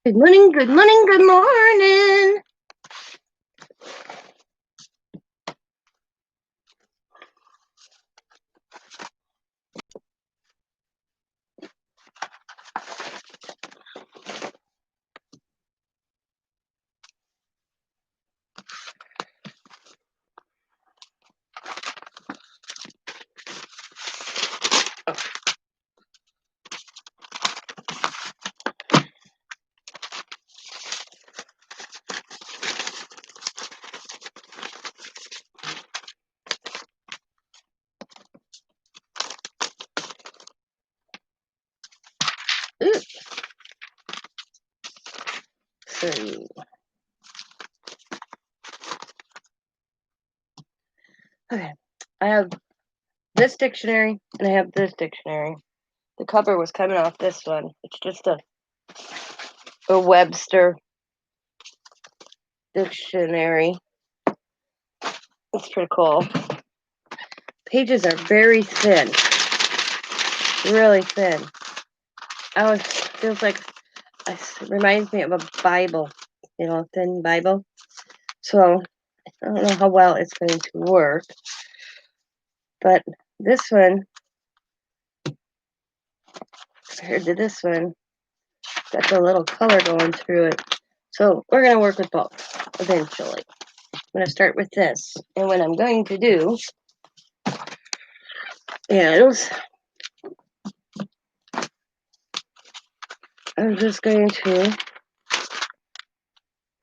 Good morning, good morning, good morning. Ooh. So, okay, I have this dictionary and I have this dictionary. The cover was coming off this one. It's just a Webster dictionary. It's pretty cool. Pages are very thin, really thin. Feels like it reminds me of a Bible, a thin Bible. So I don't know how well it's going to work, but this one compared to this one got the little color going through it. So we're going to work with both eventually. I'm going to start with this. And what I'm going to do is I'm just going to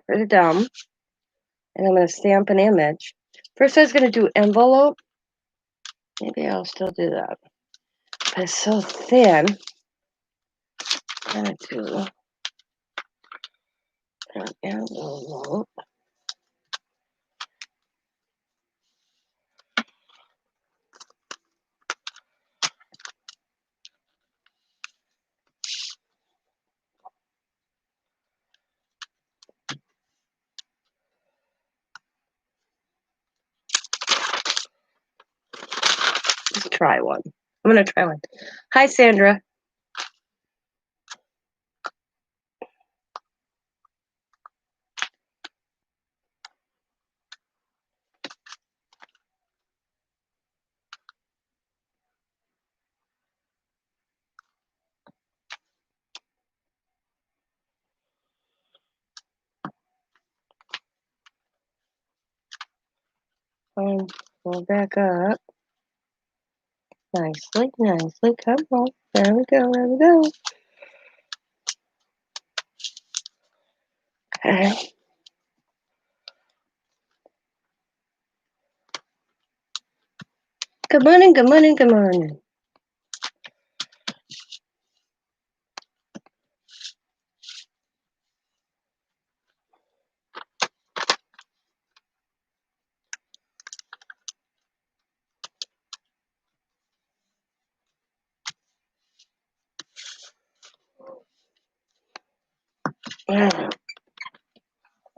put it down and I'm going to stamp an image. First I was going to do envelope. Maybe I'll still do that. But it's so thin. I'm going to do an envelope. Let's try one. I'm going to try one. Hi, Sandra. Pull back up. Nicely, nicely. Come on. There we go, there we go. Okay. Good morning, good morning, good morning.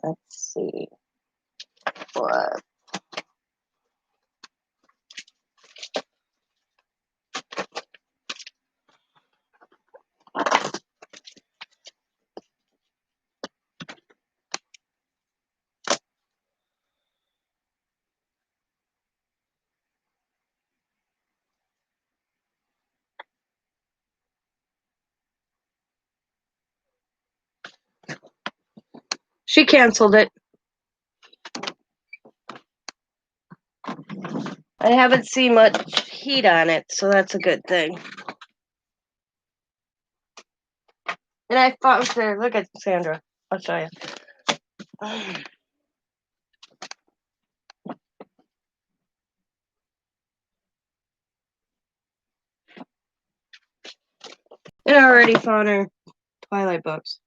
Let's see what. She canceled it. I haven't seen much heat on it, so that's a good thing. And I thought, there, look at Sandra. I'll show you. And I already found her Twilight books.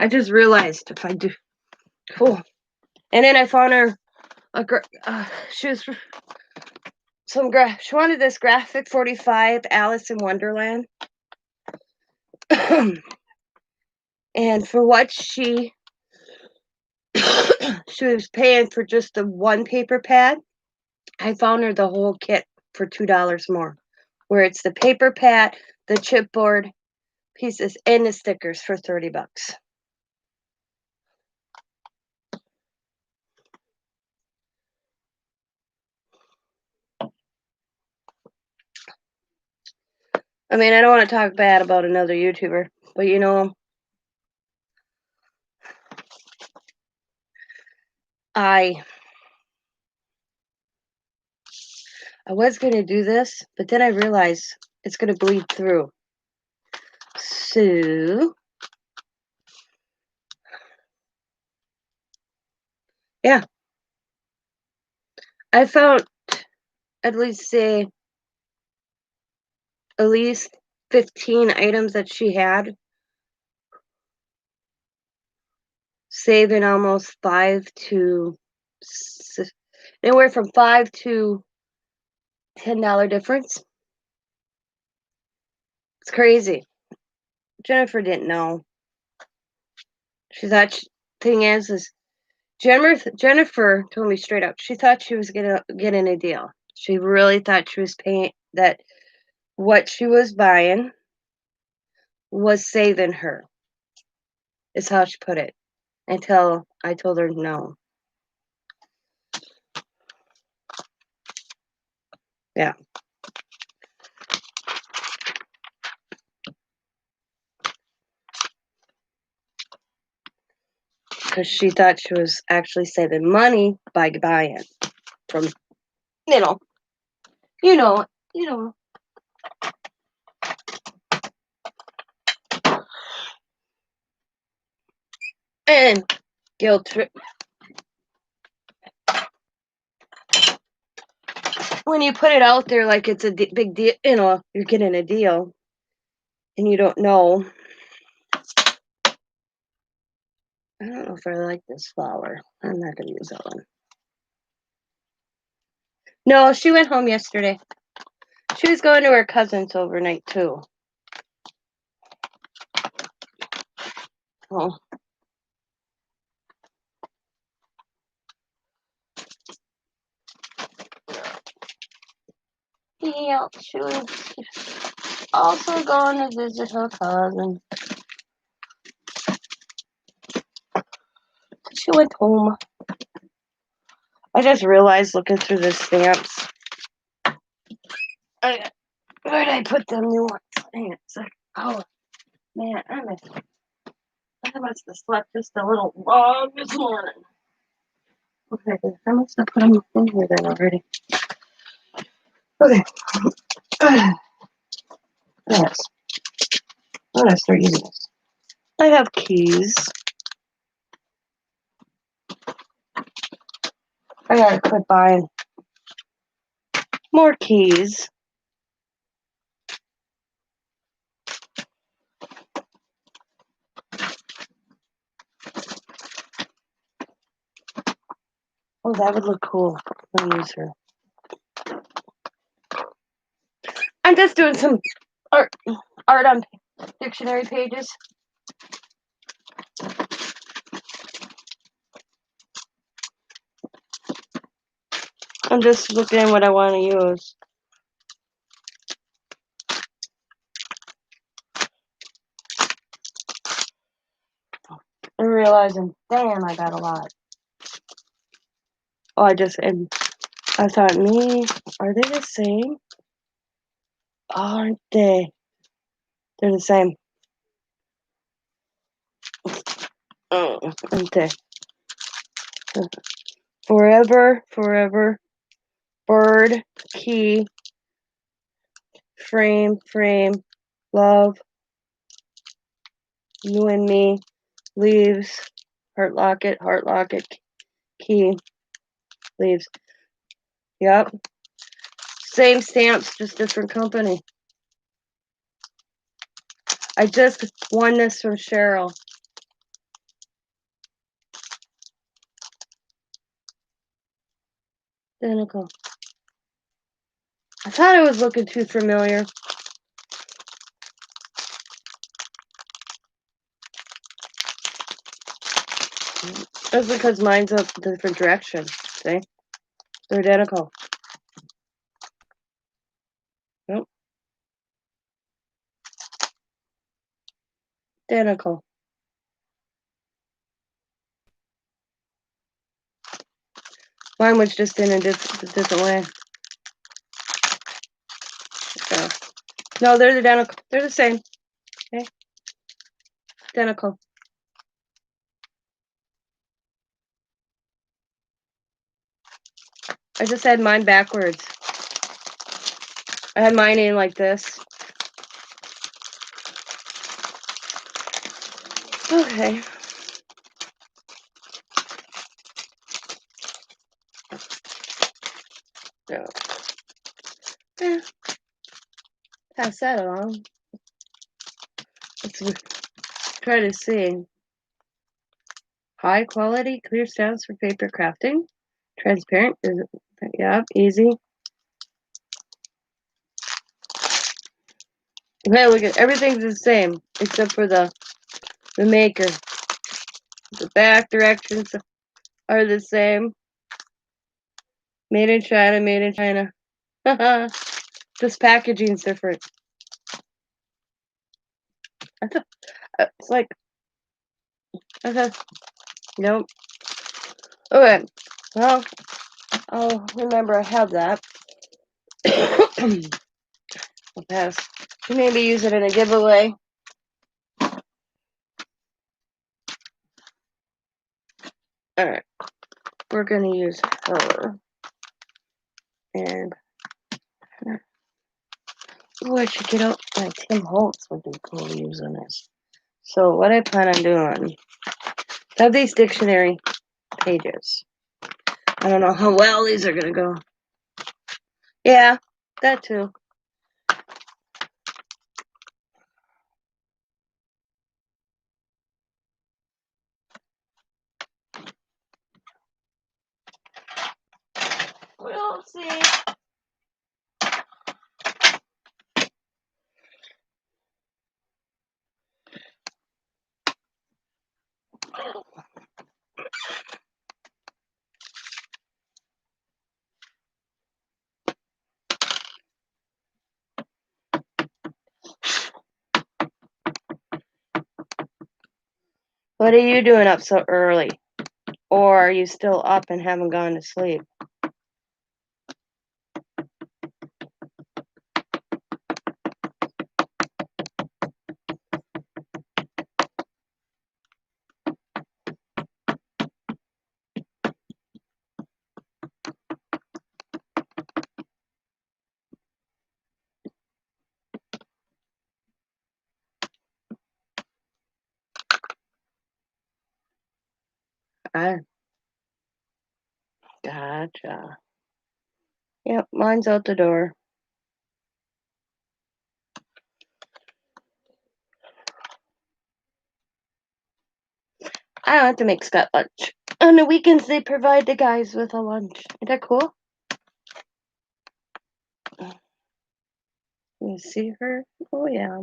I just realized if I do. Cool. And then I found her she was she wanted this graphic 45 Alice in Wonderland. And for what she she was paying for just the one paper pad. I found her the whole kit for $2 more, where it's the paper pad, the chipboard pieces, and the stickers for $30. I mean, I don't want to talk bad about another YouTuber, but you know, I was going to do this, but then I realized it's going to bleed through. So, yeah. I found at least 15 items that she had, saving almost anywhere from $5 to $10 difference. It's crazy. Jennifer didn't know. She thought. Thing is Jennifer told me straight up. She thought she was getting a deal. She really thought she was paying that. What she was buying was saving her. Is how she put it. Until I told her no. Yeah. Because she thought she was actually saving money by buying from, you know. And guilt trip. When you put it out there like it's a big deal, you're getting a deal, and you don't know. I don't know if I like this flower. I'm not going to use that one. No, she went home yesterday. She was going to her cousin's overnight, too. Oh. Yeah, she was also going to visit her cousin. She went home. I just realized looking through the stamps. Where did I put them new ones? Hang on a second. Oh, man, I must have slept just a little long this morning. Okay, I must have put them in here then already. Okay. Yes. I'm going to start using this. I have keys. I gotta quit buying more keys. Oh, that would look cool. I'll use her. I'm just doing some art on dictionary pages. I'm just looking at what I want to use. And realizing, damn, I got a lot. Oh, I thought, are they the same? Aren't they? They're the same. Aren't they? Forever, bird, key, frame, love, you and me, leaves, heart locket, key, leaves. Yep. Same stamps, just different company. I just won this from Cheryl. Identical. I thought I was looking too familiar. That's because mine's a different direction. See? They're identical. Nope. Identical. Mine was just in a different way. So. No, they're identical. They're the same. Okay? Identical. I just had mine backwards. I had mine in like this. Okay. So. Yeah. Pass that along. Let's try to see. High quality clear stamps for paper crafting. Transparent. Yeah, easy. Okay, look at everything's the same except for the maker. The back directions are the same. Made in China, made in China. This packaging's different. It's like, okay, nope. Okay, well, I'll remember I have that. I'll pass. Maybe use it in a giveaway. Alright, we're gonna use her. And, oh, I should get out my Tim Holtz would be cool to use on this. So, what I plan on doing, I have these dictionary pages. I don't know how well these are gonna go. Yeah, that too. We'll see. What are you doing up so early? Or are you still up and haven't gone to sleep? Gotcha. Yep, mine's out the door. I don't have to make Scott lunch. On the weekends, they provide the guys with a lunch. Isn't that cool? You see her? Oh, yeah.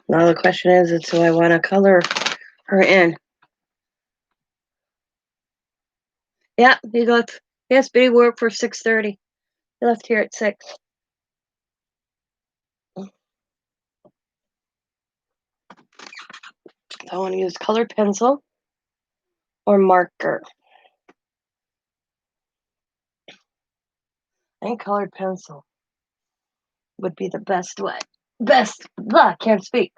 Now the question is do I want to color her in? Yeah, he left. Yes, but he worked for 6:30. He left here at 6. I want to use colored pencil or marker. I think colored pencil would be the best way. Best. Blah, can't speak.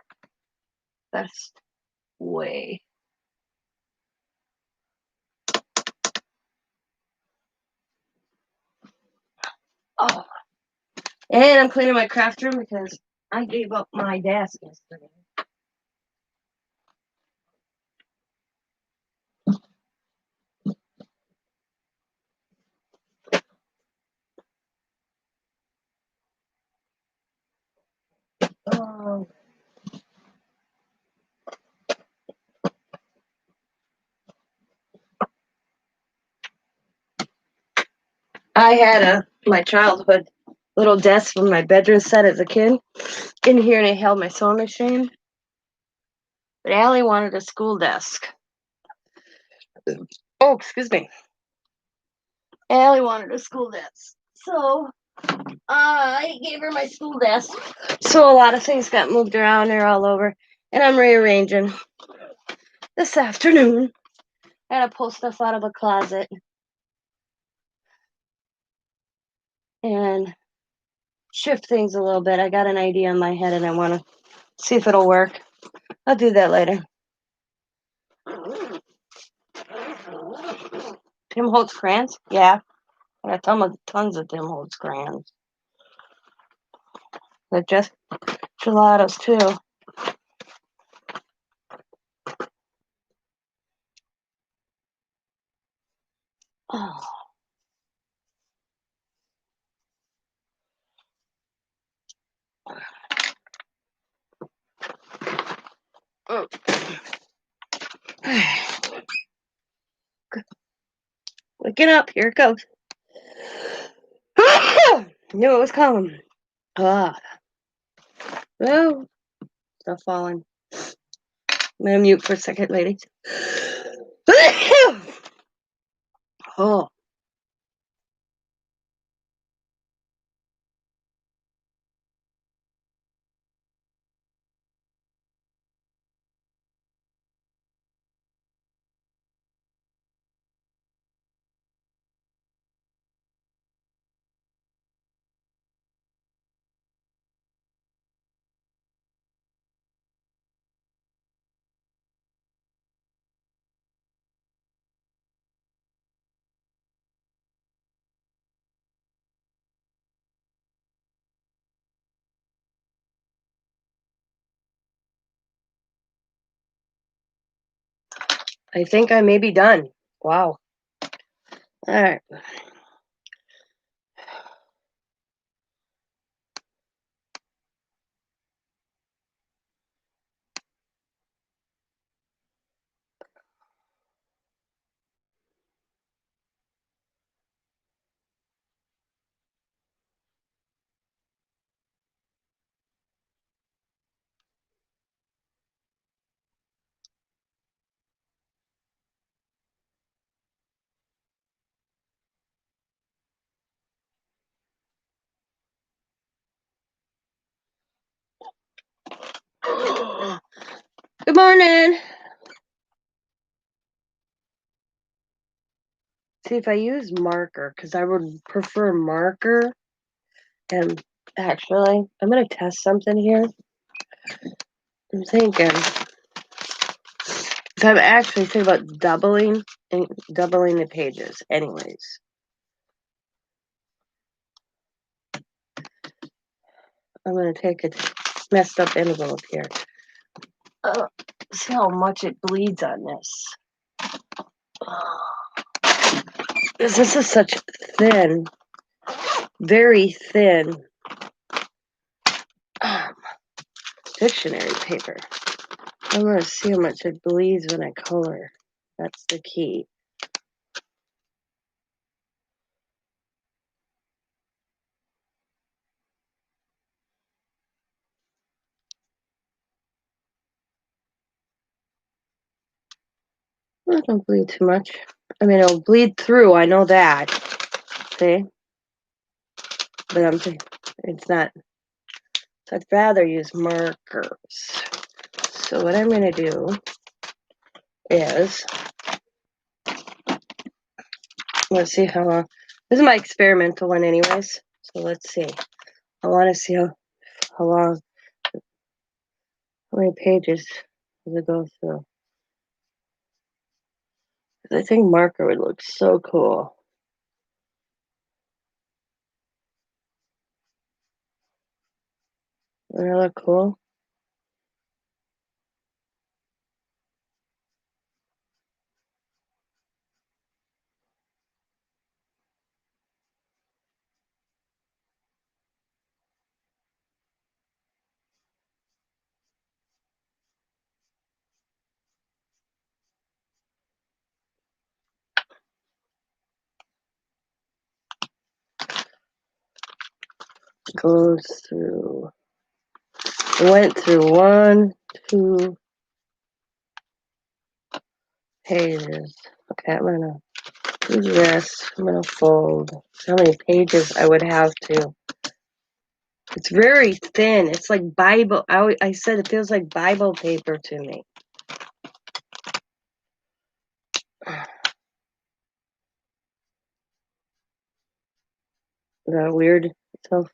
Best way. Oh. And I'm cleaning my craft room because I gave up my desk yesterday. Oh. I had my childhood little desk from my bedroom set as a kid in here, and I held my sewing machine. But Allie wanted a school desk. Oh, excuse me. Allie wanted a school desk. So I gave her my school desk. So a lot of things got moved around. They're all over. And I'm rearranging this afternoon. I had to pull stuff out of a closet and shift things a little bit. I got an idea in my head and I want to see if it'll work. I'll do that later. Tim Holtz crayons? Yeah. I got tons of Tim Holtz crayons. They're just gelatos too. Oh. Waking up, here it goes. Knew it was coming. Ah. Oh, stuff falling. I'm gonna mute for a second, ladies. Oh. I think I may be done. Wow. All right. Good morning. See if I use marker, because I would prefer marker. And actually, I'm going to test something here. I'm thinking, so I'm actually thinking about doubling the pages anyways. I'm going to take a messed up envelope here. See how much it bleeds on this. This is such thin, very thin dictionary paper. I'm going to see how much it bleeds when I color. That's the key. Oh, don't bleed too much. I mean, it'll bleed through. I know that. See? But it's not. So I'd rather use markers. So what I'm going to do is, let's see how long. This is my experimental one anyways. So let's see. I want to see how long, how many pages does it go through. I think marker would look so cool. Would that look cool? Goes through. It went through 1, 2, pages. Okay, I'm gonna do this. I'm gonna fold. How many pages I would have to. It's very thin. It's like Bible. I said it feels like Bible paper to me. Is that weird? So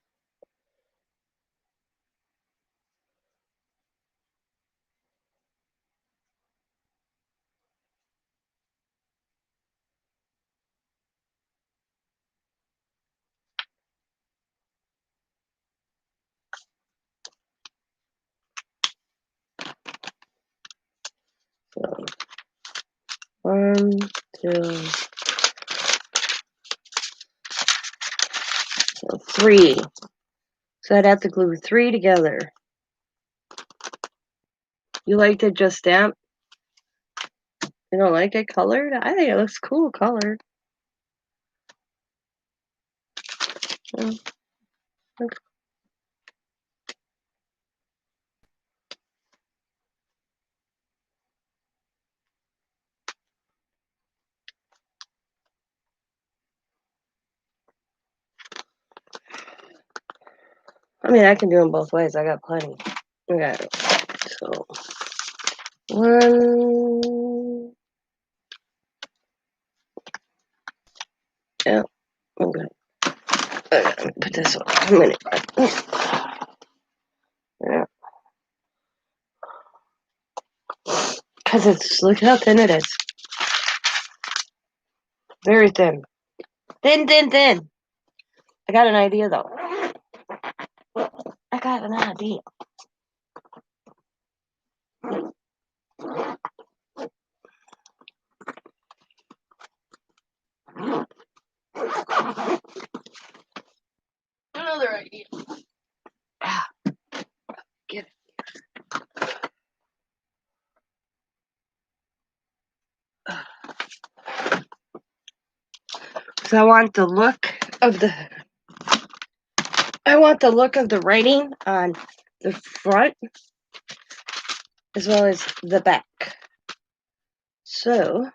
one, two, three. So I'd have to glue three together. You like it just stamped? You don't like it colored? I think it looks cool colored. Mm, I mean, I can do them both ways. I got plenty. Okay, so one. Yeah, I'm good. Okay, put this on. A minute. Yeah, because look how thin it is. Very thin. Thin, thin, thin. I got an idea though. I got an idea. Another idea. Ah, get it. So I want the look of the writing on the front as well as the back. So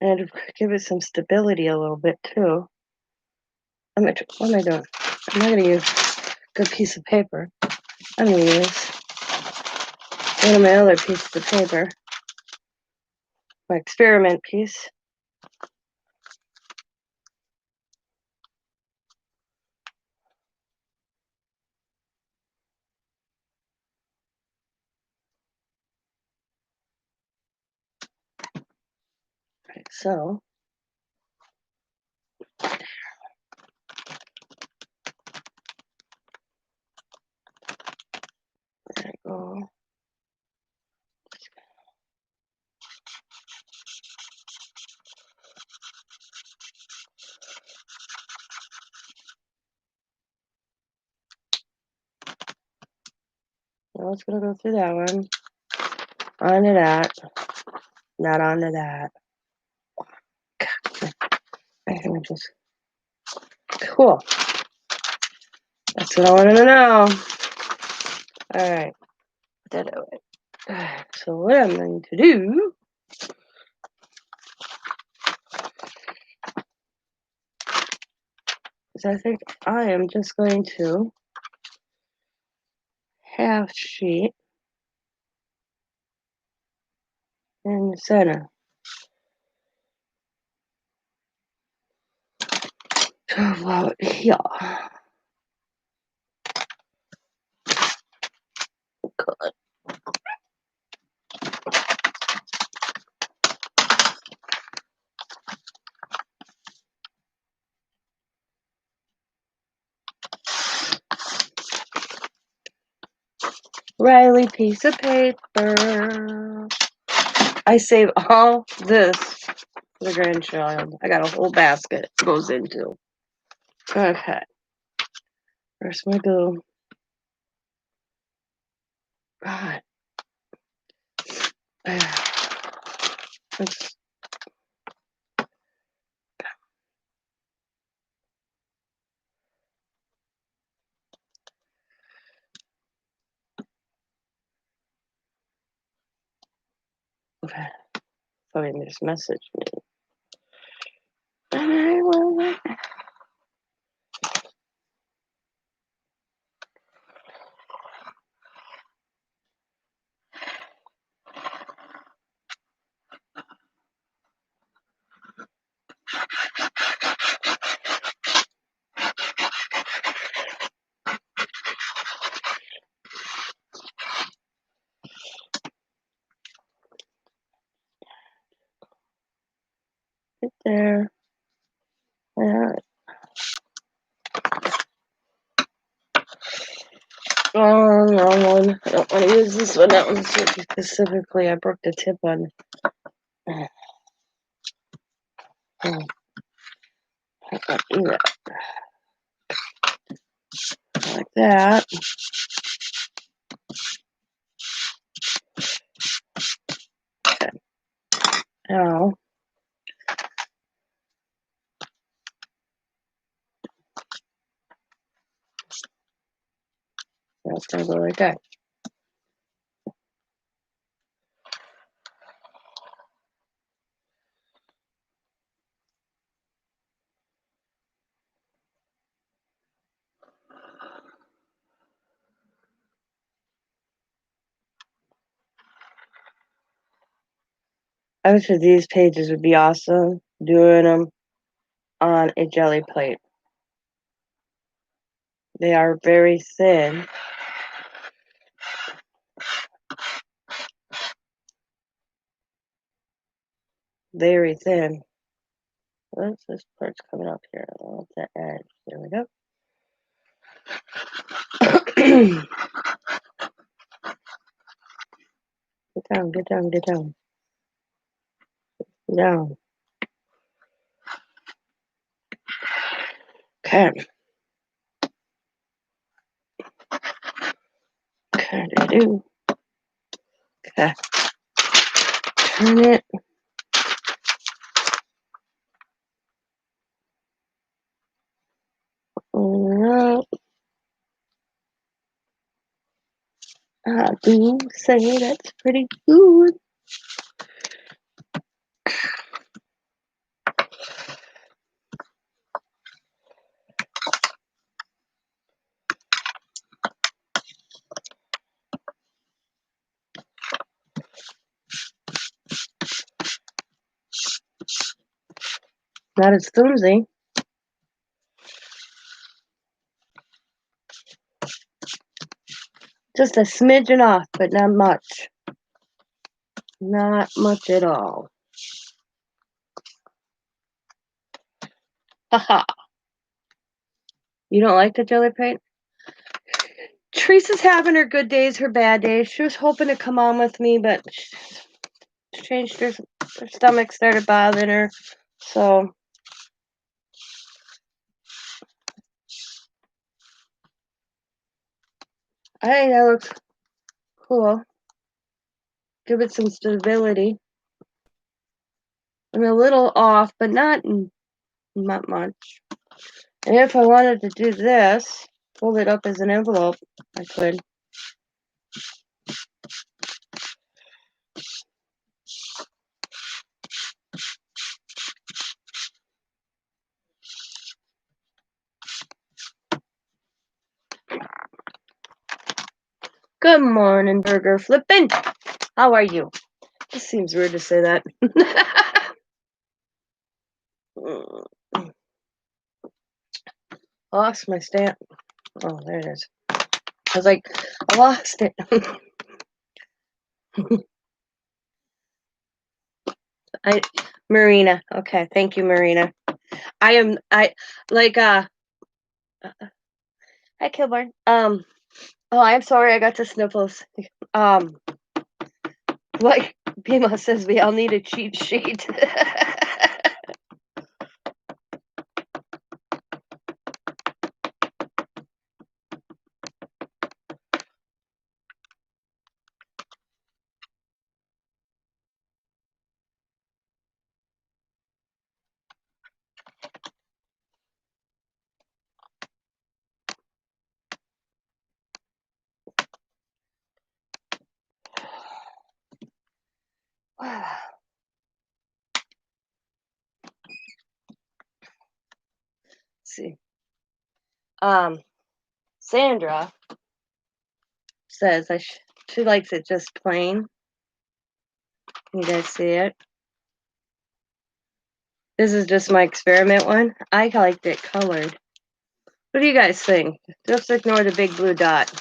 and give it some stability a little bit too. What am I doing? I'm not gonna use a good piece of paper. I'm gonna use one of my other pieces of paper, my experiment piece. Right, so there I go. Now it's gonna go through that one. Onto that. Not onto that. I can just cool. That's what I wanted to know. Alright. Put that away. So what I'm going to do is I think I am just going to half sheet in the center. About here. Good. Riley piece of paper. I save all this for the grandchild. I got a whole basket it goes into. Okay. Where's my glue? God. Let's Somebody just messaged me. I will. Get there. Yeah. Oh, wrong one. I don't want to use this one. That one's specifically. I broke the tip on. Do that. Like that. Okay. Now, that's going to go right there. I wish that these pages would be awesome doing them on a jelly plate. They are very thin. Very thin. What's this part's coming up here? Oh, it's the edge. There we go. Get down, get down, get down. Get down. Okay. Okay, do. Okay. Turn it. Alright. I do say that's pretty good. Not as flimsy. Just a smidgen off, but not much. Not much at all. Haha. You don't like the jelly plate? Teresa's having her good days, her bad days. She was hoping to come on with me, but she changed her stomach started bothering her. So I think that looks cool. Give it some stability. I'm a little off, but not much. And if I wanted to do this, fold it up as an envelope, I could. Good morning, Burger Flippin'. How are you? This seems weird to say that. Lost my stamp. Oh, there it is. I was like, I lost it. Marina. Okay, thank you, Marina. I like hi Kilburn. Oh, I'm sorry I got the sniffles. Like Bima says, we all need a cheat sheet. see. Sandra says she likes it just plain. You guys see it? This is just my experiment one. I liked it colored. What do you guys think? Just ignore the big blue dot.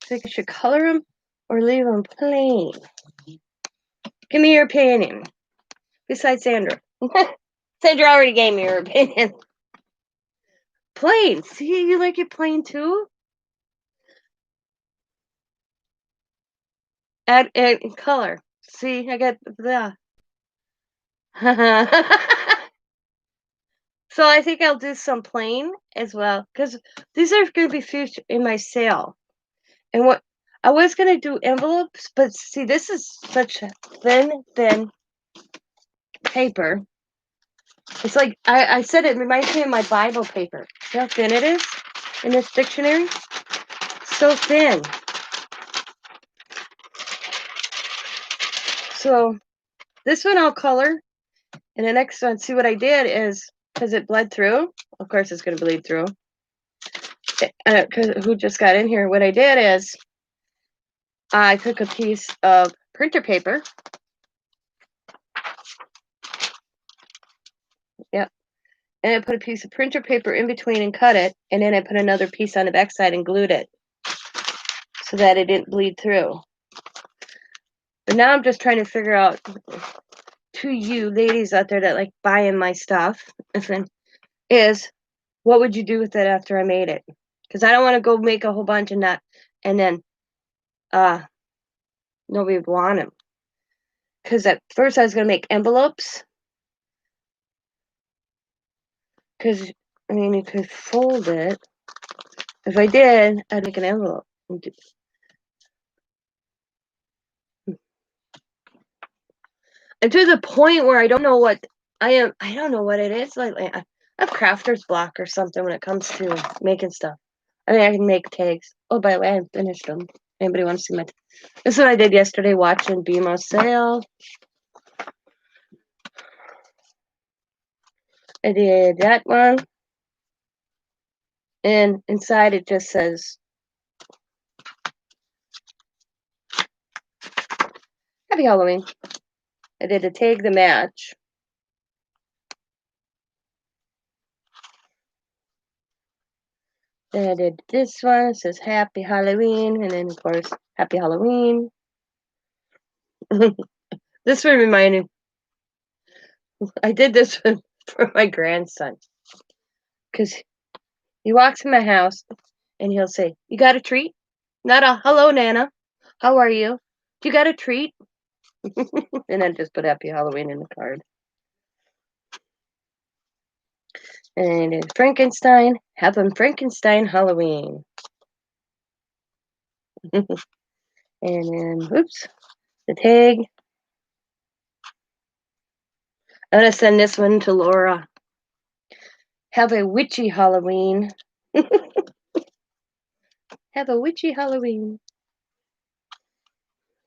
Think I should color them or leave them plain? Give me your opinion. Besides Sandra. Sandra already gave me her opinion. Plain. See, you like it plain too? Add color. See, I got the. So I think I'll do some plain as well because these are going to be featured in my sale. And what I was going to do envelopes, but see, this is such a thin paper. It's like I said it reminds me of my Bible paper. See how thin it is in this dictionary? So thin. So this one I'll color. And the next one, see what I did is, because it bled through. Of course it's going to bleed through. Because who just got in here? What I did is I took a piece of printer paper. Yep. And I put a piece of printer paper in between and cut it. And then I put another piece on the back side and glued it so that it didn't bleed through. But now I'm just trying to figure out, to you ladies out there that like buying my stuff, is what would you do with it after I made it? Because I don't want to go make a whole bunch and then nobody would want them. Because at first I was going to make envelopes. Because, I mean, you could fold it. If I did, I'd make an envelope. And to the point where I don't know what I don't know what it is. Like I have crafter's block or something when it comes to making stuff. I mean, I can make tags. Oh, by the way, I finished them. Anybody want to see my... This is what I did yesterday, watching BMO sale. I did that one. And inside it just says, Happy Halloween. I did a tag the match. Then I did this one. It says Happy Halloween. And then, of course, Happy Halloween. This one reminded me. I did this one for my grandson. Because he walks in my house and he'll say, You got a treat? Not a hello, Nana. How are you? You got a treat? And then just put Happy Halloween in the card. And then Frankenstein. Have him Frankenstein Halloween. And then, oops, the tag. I'm going to send this one to Laura. Have a witchy Halloween. Have a witchy Halloween.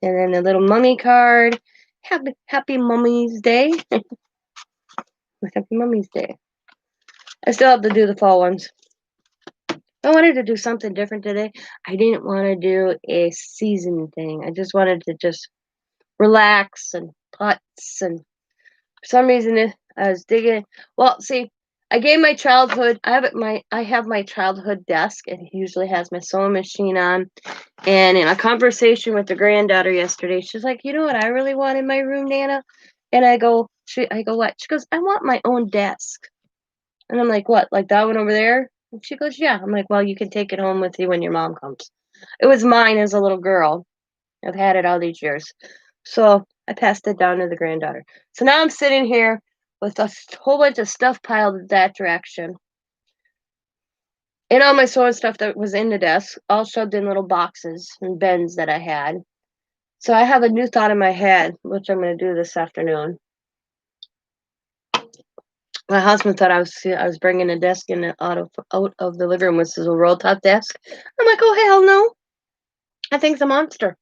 And then the little mummy card. Happy Mummy's Day. Happy Mummy's Day. I still have to do the fall ones. I wanted to do something different today. I didn't want to do a season thing. I just wanted to just relax and putz. And for some reason, I was digging. Well, see, I gave my childhood. I have my childhood desk. It usually has my sewing machine on. And in a conversation with the granddaughter yesterday, she's like, "You know what I really want in my room, Nana?" And I go, "What?" She goes, "I want my own desk." And I'm like, "What? Like that one over there?" And she goes, "Yeah." I'm like, "Well, you can take it home with you when your mom comes." It was mine as a little girl. I've had it all these years. So I passed it down to the granddaughter. So now I'm sitting here with a whole bunch of stuff piled that direction. And all my sewing stuff that was in the desk, all shoved in little boxes and bins that I had. So I have a new thought in my head, which I'm going to do this afternoon. My husband thought I was bringing a desk out of the living room, which is a roll top desk. I'm like, oh hell no! I think it's a monster.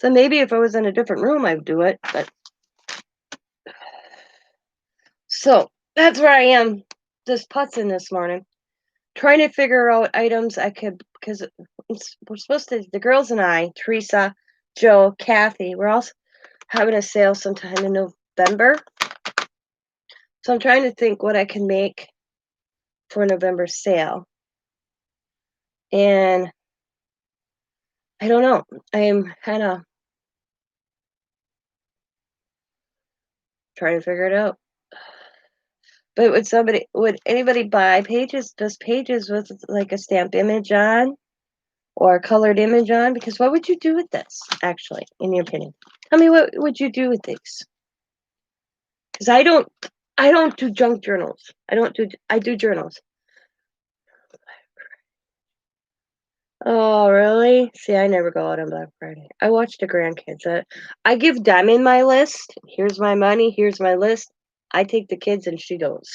So maybe if I was in a different room, I'd do it. But So that's where I am, just putzing this morning, trying to figure out items I could, because we're supposed to, the girls and I, Teresa, Joe, Kathy, we're all having a sale sometime in November. So I'm trying to think what I can make for a November sale. And I don't know. I'm kind of trying to figure it out. But would anybody buy pages, just pages with like a stamped image on or a colored image on? Because what would you do with this, actually, in your opinion? Tell me, what would you do with these? Because I don't do junk journals. I do journals. Oh, really? See, I never go out on Black Friday. I watch the grandkids. I give Diamond my list. Here's my money. Here's my list. I take the kids and she goes.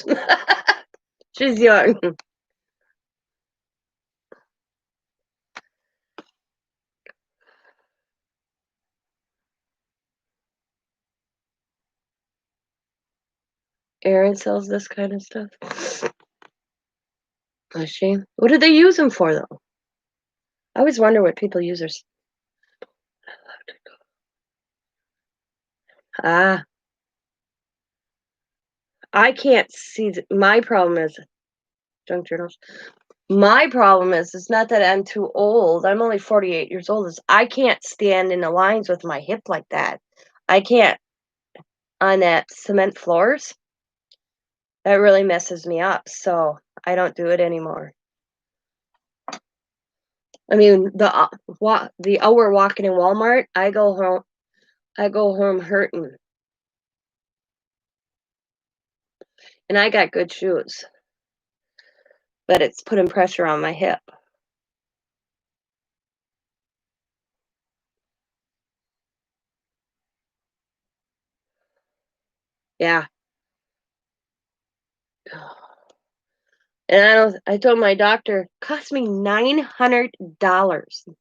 She's young. Erin sells this kind of stuff. Does she? What do they use them for, though? I always wonder what people use their. Ah, I can't see. My problem is junk journals. My problem is it's not that I'm too old. I'm only 48 years old. Is I can't stand in the lines with my hip like that. I can't on that cement floors. That really messes me up. So I don't do it anymore. I mean, the hour walking in Walmart, I go home. I go home hurting, and I got good shoes, but it's putting pressure on my hip. Yeah. And I told my doctor, it cost me $900.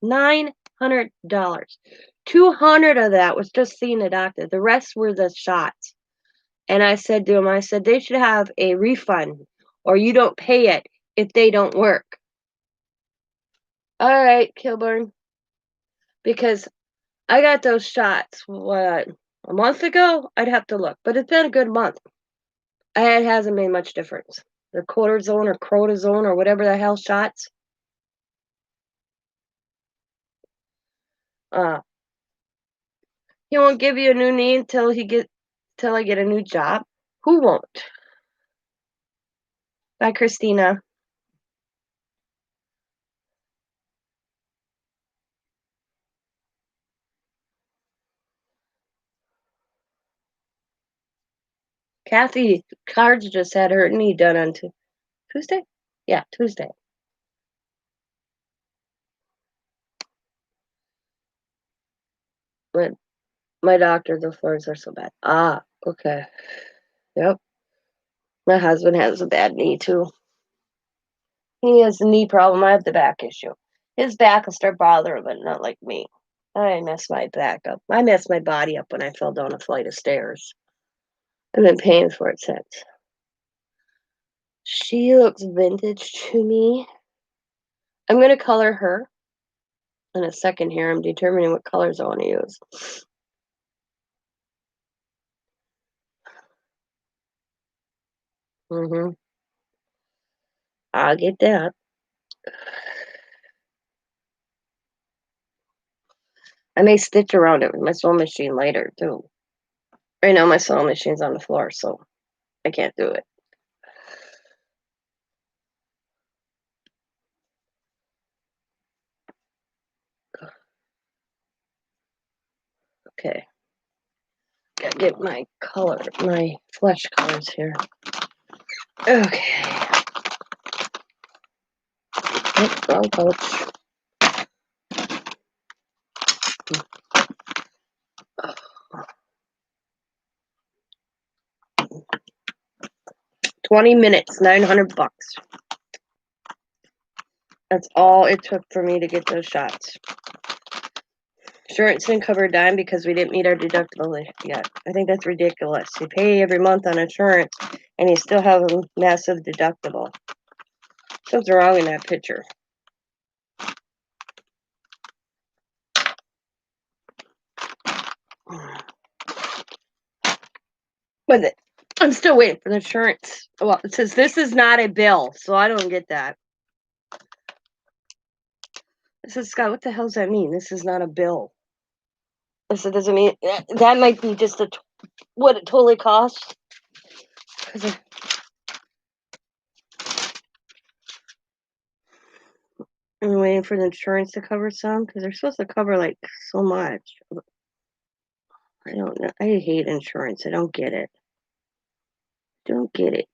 $900. 200 of that was just seeing the doctor. The rest were the shots. And I said to him, I said, they should have a refund or you don't pay it if they don't work. All right, Kilburn. Because I got those shots, what, a month ago? I'd have to look. But it's been a good month. It hasn't made much difference. The cortisone or crotazone or whatever the hell shots. Uh, he won't give you a new knee until I get a new job. Who won't? Bye, Christina. Kathy Cards just had her knee done on Tuesday? Yeah, Tuesday. But my doctor, the floors are so bad. Ah, okay. Yep. My husband has a bad knee too. He has a knee problem. I have the back issue. His back will start bothering, but not like me. I messed my back up. I messed my body up when I fell down a flight of stairs. I've been paying for it since. She looks vintage to me. I'm going to color her in a second here. I'm determining what colors I want to use. I'll get that. I may stitch around it with my sewing machine later, too. Right now, my sewing machine's on the floor, so I can't do it. Okay. Gotta get my color, my flesh colors here. Okay. Oops, wrong pouch. 20 minutes, $900. That's all it took for me to get those shots. Insurance didn't cover a dime because we didn't meet our deductible yet. I think that's ridiculous. You pay every month on insurance, and you still have a massive deductible. Something's wrong in that picture. But I'm still waiting for the insurance. Well, it says this is not a bill, so I don't get that. It says, Scott, what the hell does that mean? This is not a bill. So does it mean that might be just what it totally costs? I'm waiting for the insurance to cover some because they're supposed to cover like so much. I don't know. I hate insurance. I don't get it. Don't get it.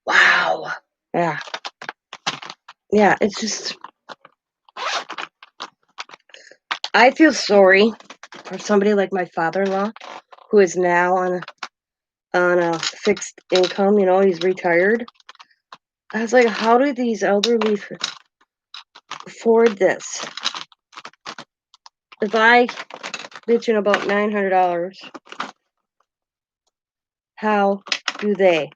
Wow. Yeah. Yeah, it's just I feel sorry for somebody like my father-in-law who is now on a fixed income, he's retired. I was like, how do these elderly afford this? If I bitching about $900, how do they?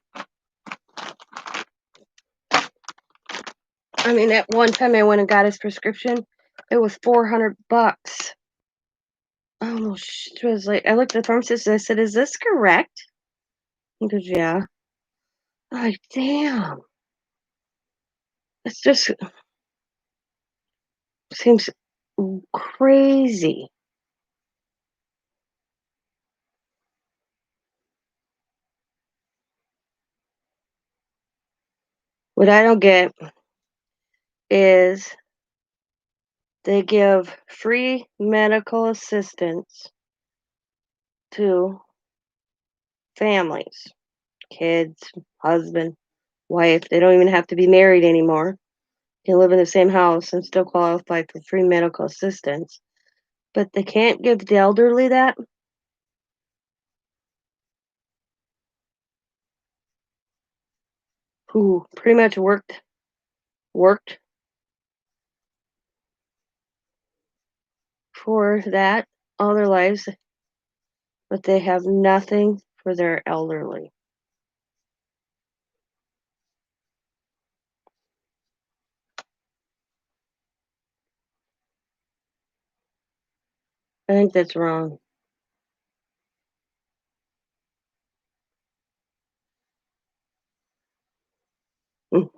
I mean, at one time I went and got his prescription, it was $400. I almost was like, I looked at the pharmacist and I said, "Is this correct?" He goes, "Yeah." I'm like, damn, it's just seems crazy. What I don't get is they give free medical assistance to families, kids, husband, wife. They don't even have to be married anymore. They can live in the same house and still qualify for free medical assistance. But they can't give the elderly that. Who pretty much worked for that all their lives, but they have nothing for their elderly. I think that's wrong. Mm.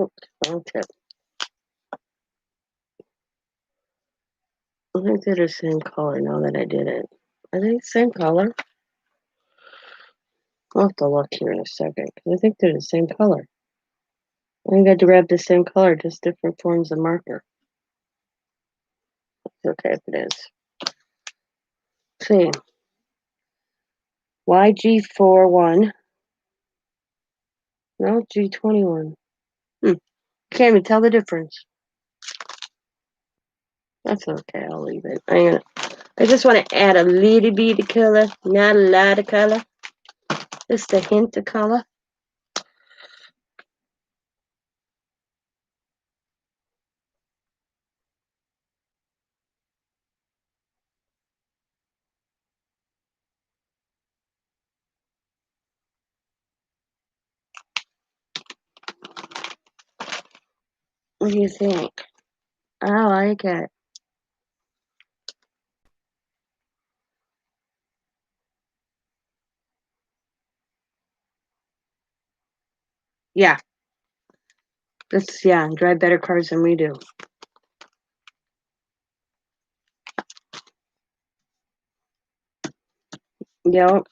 Oops, wrong tip. I think they're the same color now that I did it. Are they the same color? I'll have to look here in a second because I think they're the same color. I think I grabbed the same color, just different forms of marker. It's okay if it is. See, YG41. No, G21. Can't even tell the difference. That's okay. I'll leave it. I just want to add a little bit of color, not a lot of color. Just a hint of color. What do you think? I like it. Yeah. Drive better cars than we do. Yep.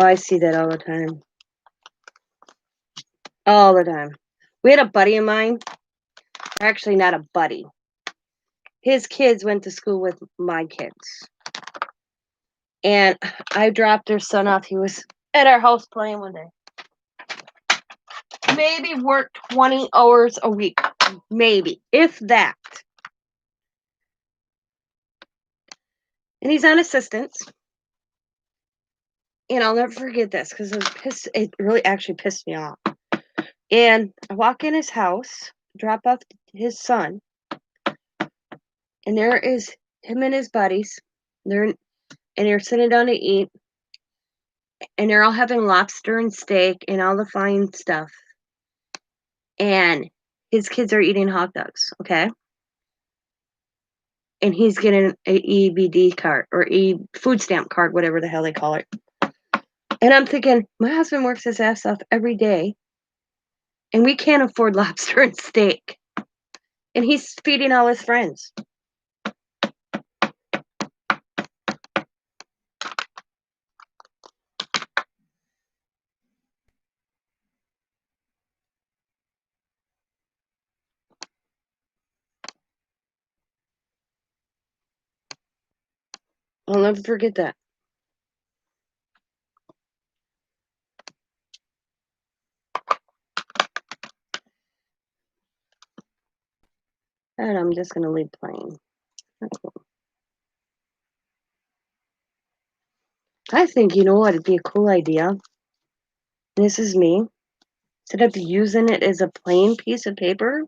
Oh, I see that all the time. All the time. We had a buddy of mine. Actually, not a buddy. his kids went to school with my kids. And I dropped their son off. He was at our house playing one day. Maybe work 20 hours a week. Maybe, if that. And he's on assistance. And I'll never forget this because it really actually pissed me off. And I walk in his house, drop off his son, and there is him and his buddies. They're sitting down to eat, and they're all having lobster and steak and all the fine stuff. And his kids are eating hot dogs, okay? And he's getting a EBD card or food stamp card, whatever the hell they call it. And I'm thinking, my husband works his ass off every day, and we can't afford lobster and steak. And he's feeding all his friends. I'll never forget that. And I'm just going to leave playing. I think, you know what, it'd be a cool idea. This is me. Instead of using it as a plain piece of paper,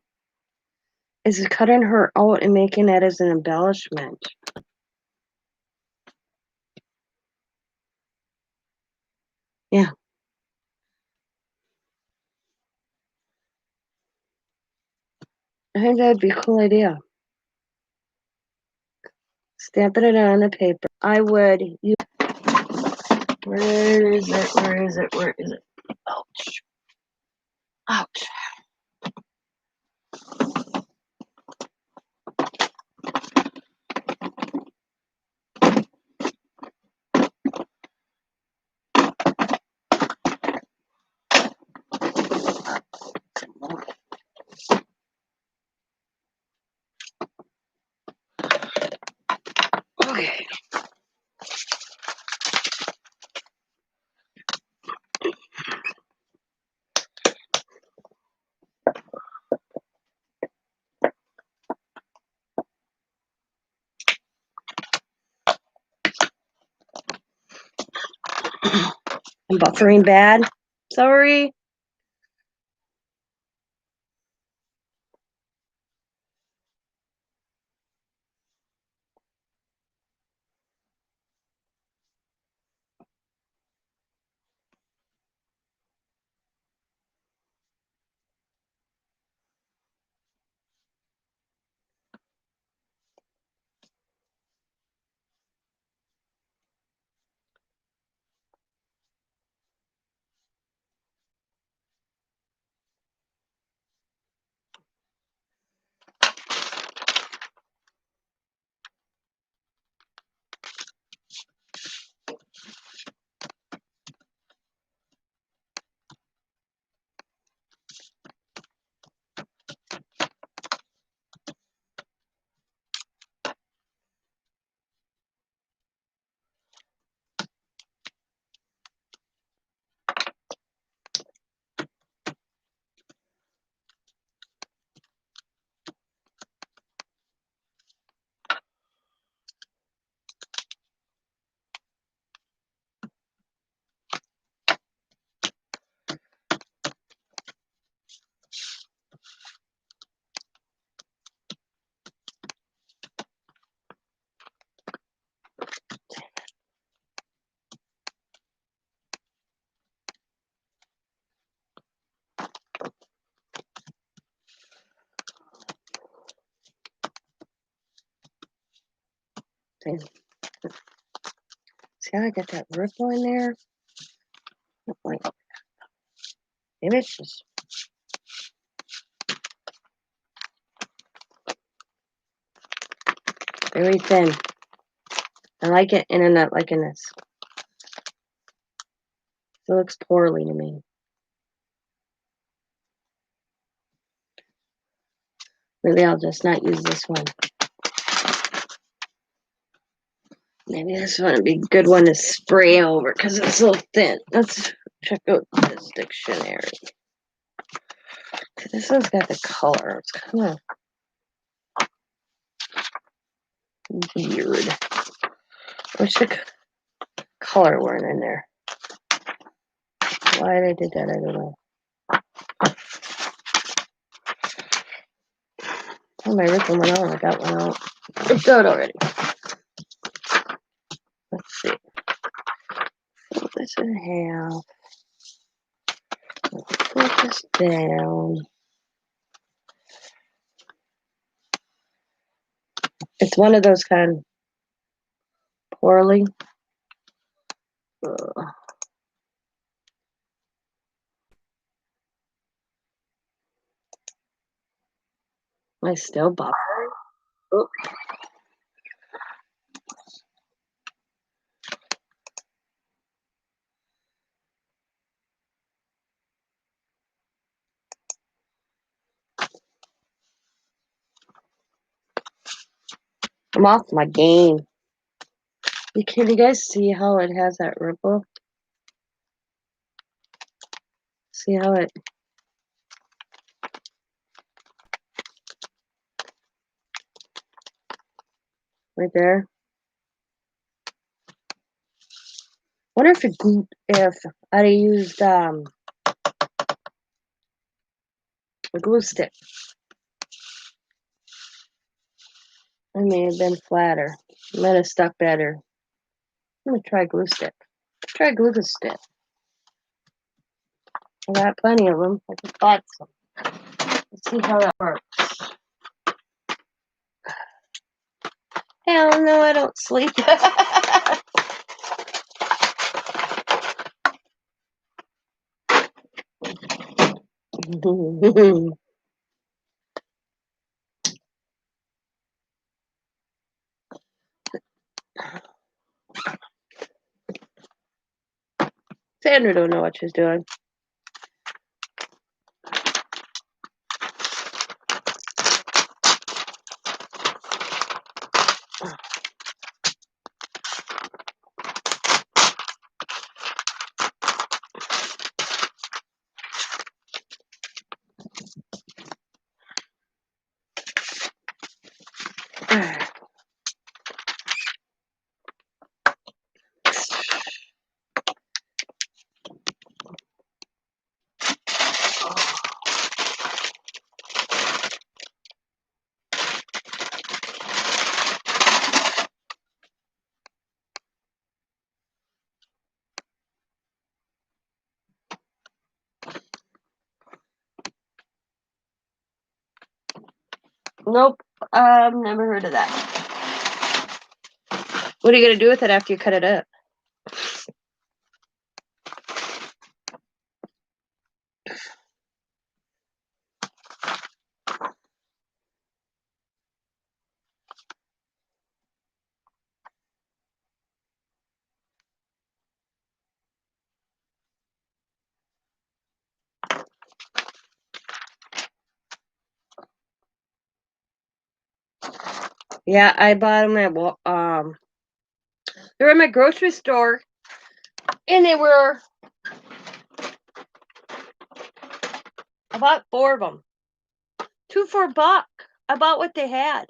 is cutting her out and making that as an embellishment. Yeah. I think that'd be a cool idea. Stamping it on the paper. I would use. Where is it? Where is it? Where is it? Ouch. Ouch. Okay. I'm buffering bad. Sorry. See how I got that ripple in there? Like, maybe it's just. Very thin. I like it, and I'm not liking this. It looks poorly to me. Maybe I'll just not use this one. Maybe this one would be a good one to spray over because it's so thin. Let's check out this dictionary. This one's got the color. It's kind of weird. What's the color weren't in there? Why they did that, I don't know. Oh, my original one on. I got one out. It's out already. Let's see. Put this in half. Put this down. It's one of those kind of poorly. Ugh. I still bought it. Oh. I'm off my game. Can you guys see how it has that ripple? See how it... Right there. Wonder if I'd have used a glue stick. It may have been flatter. It might have stuck better. I'm gonna try glue stick. Try glue stick. I got plenty of them. I just bought some. Let's see how that works. Hell no, I don't sleep. Sandra don't know what she's doing. Nope, never heard of that. What are you gonna do with it after you cut it up? Yeah, I bought them at they were in my grocery store, and they were... I bought 4 of them. 2 for $1. I bought what they had.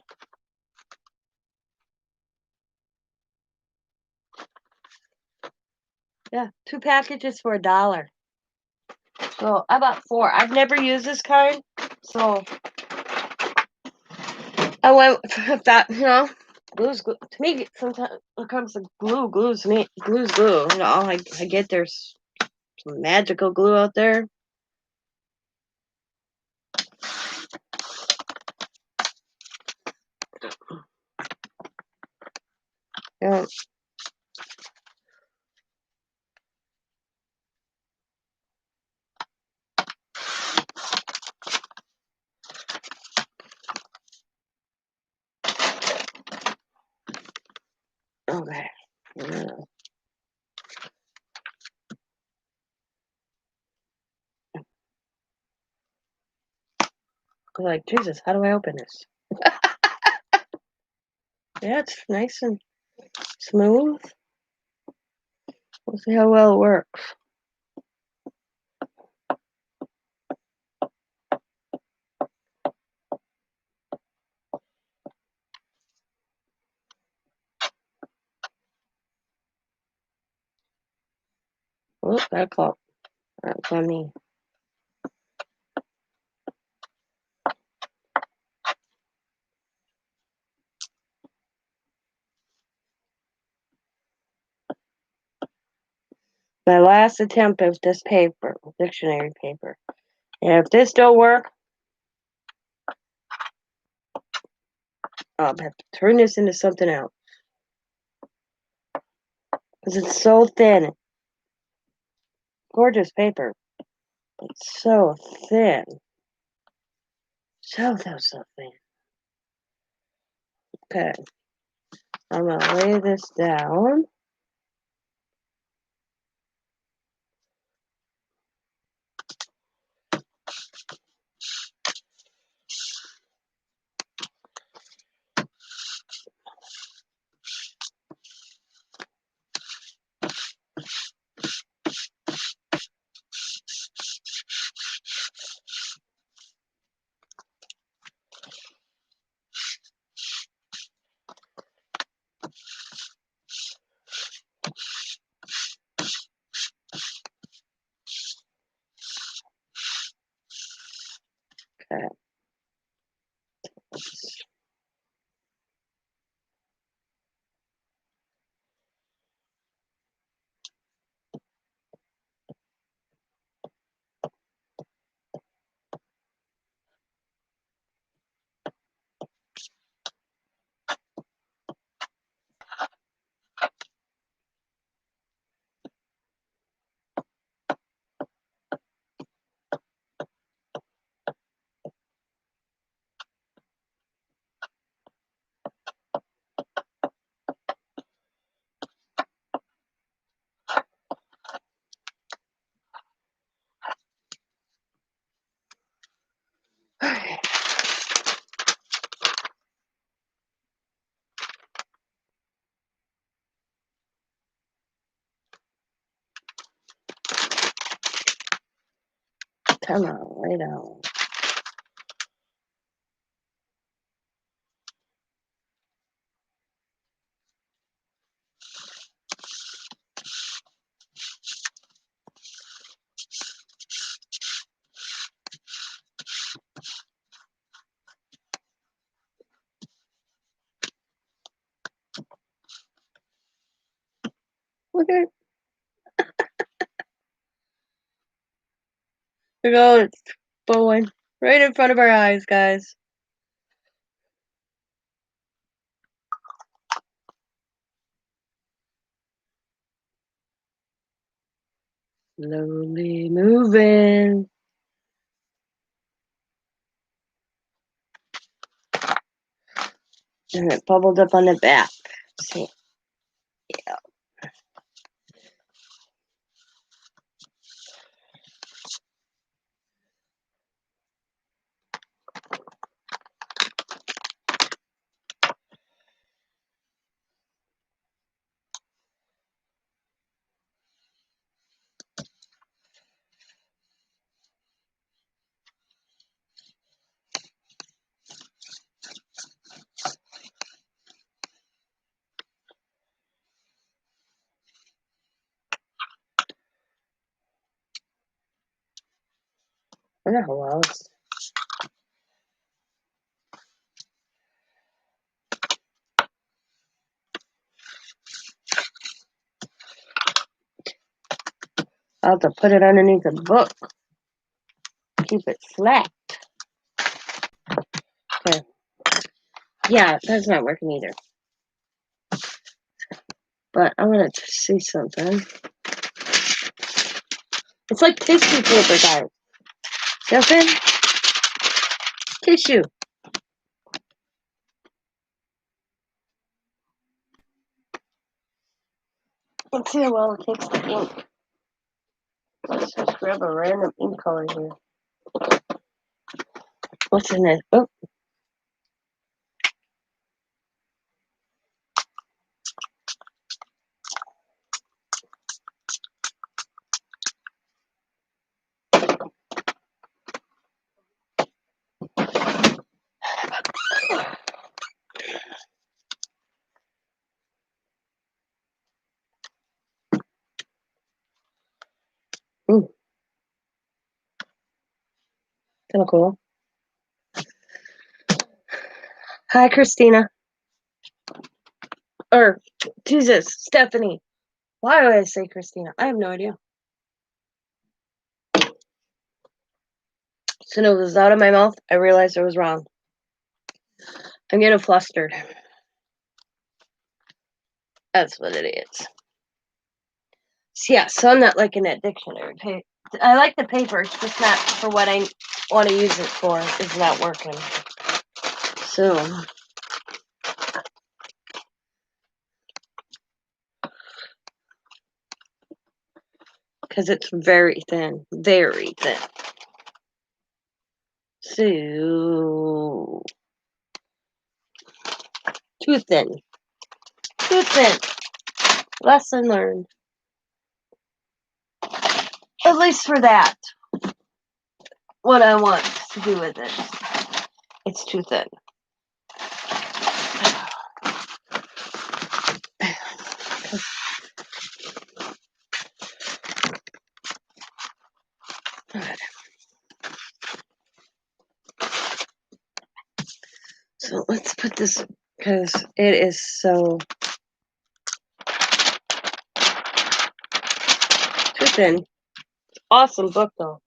Yeah, 2 packages for $1. So I bought 4. I've never used this kind, so I went with that. You know, glue's glue. To me, sometimes when it comes to glue's glue. You know, I get there's some magical glue out there. Yeah. Okay. Yeah. I'm like, Jesus, how do I open this? Yeah, it's nice and Smooth. We'll see how well it works. Oh, that caught. That's on me. My last attempt of this paper, dictionary paper. And if this don't work, I'll have to turn this into something else. Because it's so thin. Gorgeous paper. It's so thin. So thin. Okay. I'm going to lay this down. Okay. Come on, lay down. Look at it. Look how it's blowing right in front of our eyes, guys. Slowly moving. And it bubbled up on the back. See? Yeah. I don't know how else. I'll have to put it underneath a book. Keep it flat. Okay. Yeah, that's not working either. But I'm gonna see something. It's like tissue paper, guys. Nothing? Tissue. Let's see how well it takes the ink. Let's just grab a random ink color here. What's in this? Oh. Kind of cool. Hi, Christina. Or, Jesus, Stephanie. Why do I say Christina? I have no idea. As soon as it was out of my mouth, I realized I was wrong. I'm getting flustered. That's what it is. Yeah, so I'm not liking that dictionary. I like the paper. It's just not for what I want to use it for. It's not working. So, because it's very thin. Very thin. So, too thin. Too thin. Lesson learned. At least for that. What I want to do with it. It's too thin. So let's put this, because it is so too thin. Awesome book though.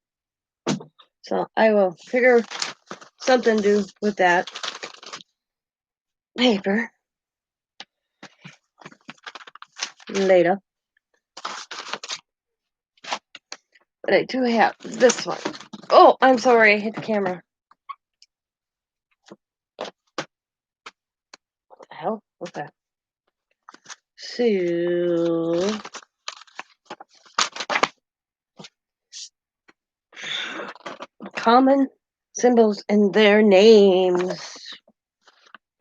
So I will figure something to do with that paper later. But I do have this one. Oh, I'm sorry, I hit the camera. What the hell? What's that? So common symbols and their names.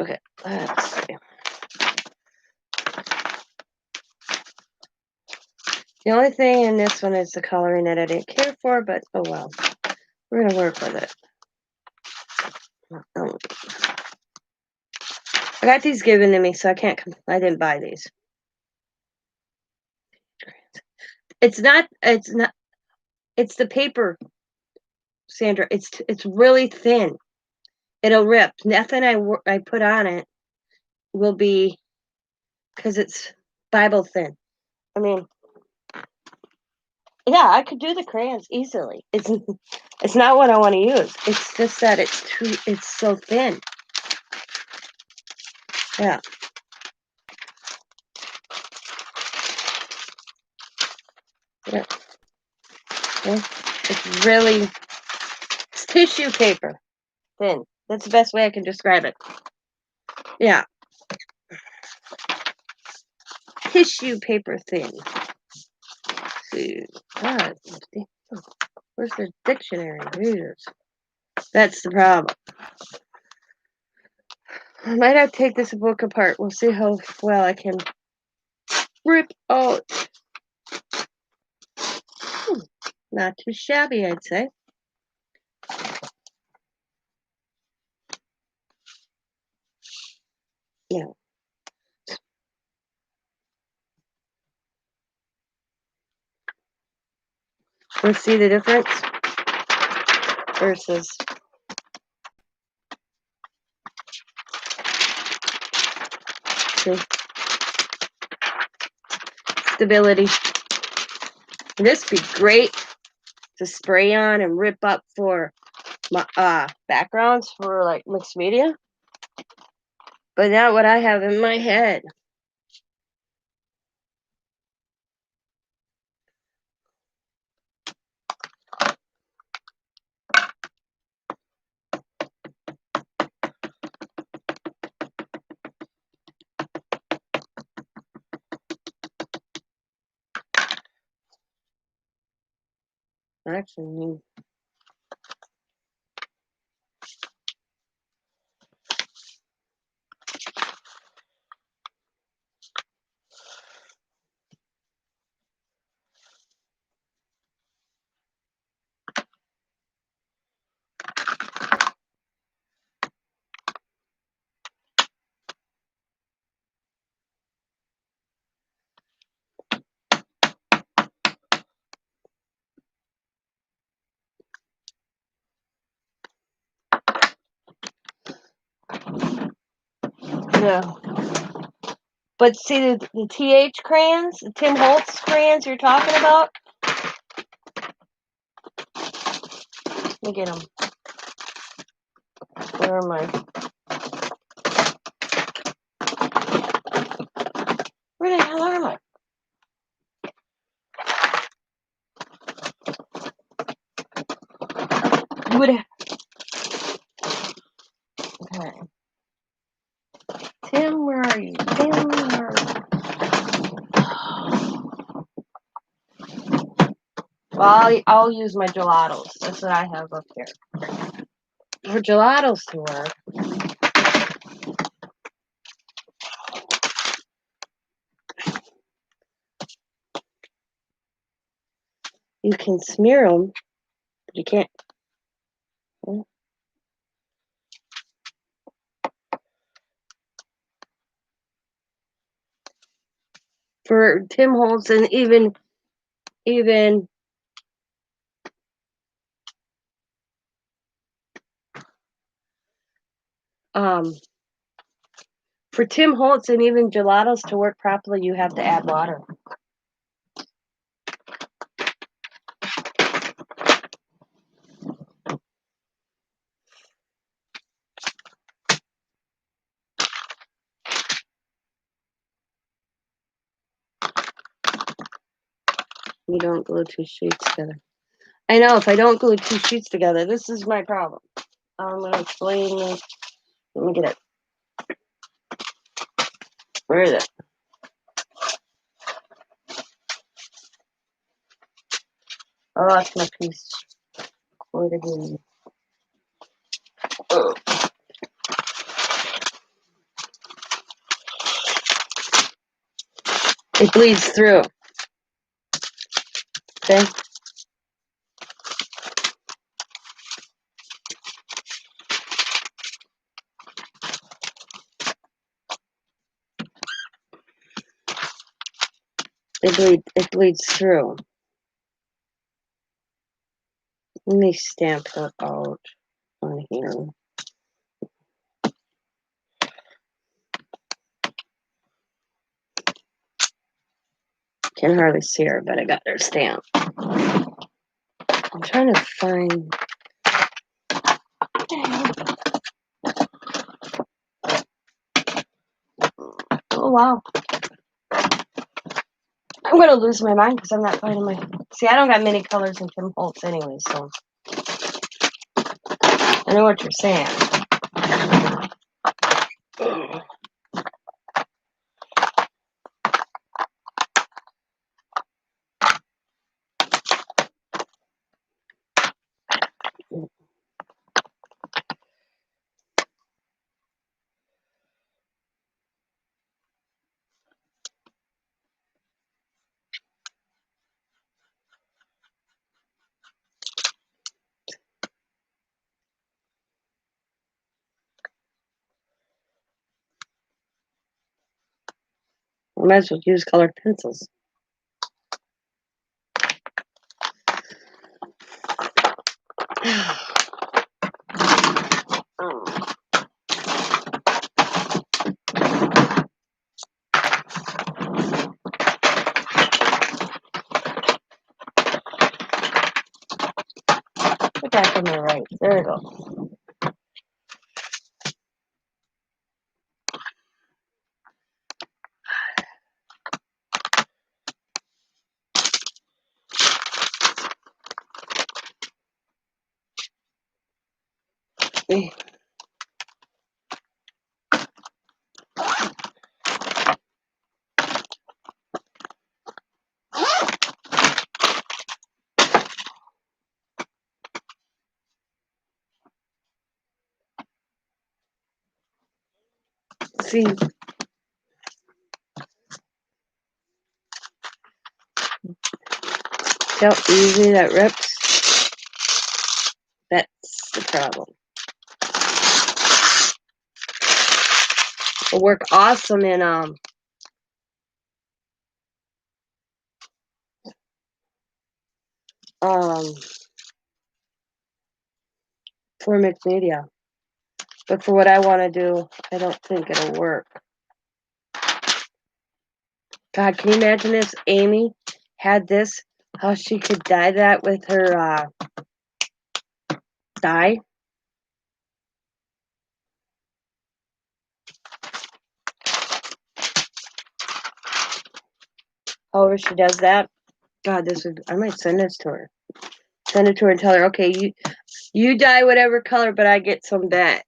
Okay, let's see. The only thing in this one is the coloring that I didn't care for, but oh well. We're gonna work with it. I got these given to me, so I can't. I didn't buy these. It's not. It's not. It's the paper, Sandra. It's really thin. It'll rip. Nothing I put on it will be, because it's Bible thin. I mean, yeah, I could do the crayons easily. It's not what I want to use. It's just that it's so thin. Yeah. Yeah. Okay. It's tissue paper. Thin. That's the best way I can describe it. Yeah. Tissue paper thin. God, where's the dictionary? Jesus. That's the problem. I might have to take this book apart. We'll see how well I can rip out. Not too shabby, I'd say. Yeah. Let's see the difference versus see. Stability. This would be great to spray on and rip up for my backgrounds for like mixed media, but not what I have in my head. Actually, But see the TH crayons, the Tim Holtz crayons you're talking about? Let me get them. Where am I? Where the hell am I? You would have. Okay. Tim, where are you? Tim, where are you? Well, I'll use my gelatos. That's what I have up here. For gelatos to work, you can smear them, but you can't. For Tim Holtz and even for Tim Holtz and even gelatos to work properly, you have to add water. You don't glue two sheets together. I know, if I don't glue two sheets together, this is my problem. I'm going to explain this. Let me get it. Where is it? Oh, that's my piece. Where did it? Oh. It bleeds through. Okay. It bleeds through. Let me stamp her out on here. Can hardly see her, but I got her stamp. I'm trying to find. Oh wow! I'm gonna lose my mind because I'm not finding my. See, I don't got many colors in Tim Holtz anyway, so I know what you're saying. I might as well use colored pencils. Put that on the right. There we go. See how easy that rips? That's the problem. It'll work awesome in for mixed media, But for what I want to do, I don't think it'll work. God, can you imagine if Amy had this? How she could dye that with her dye? However she does that. God, I might send this to her. Send it to her and tell her, okay, you dye whatever color, but I get some back.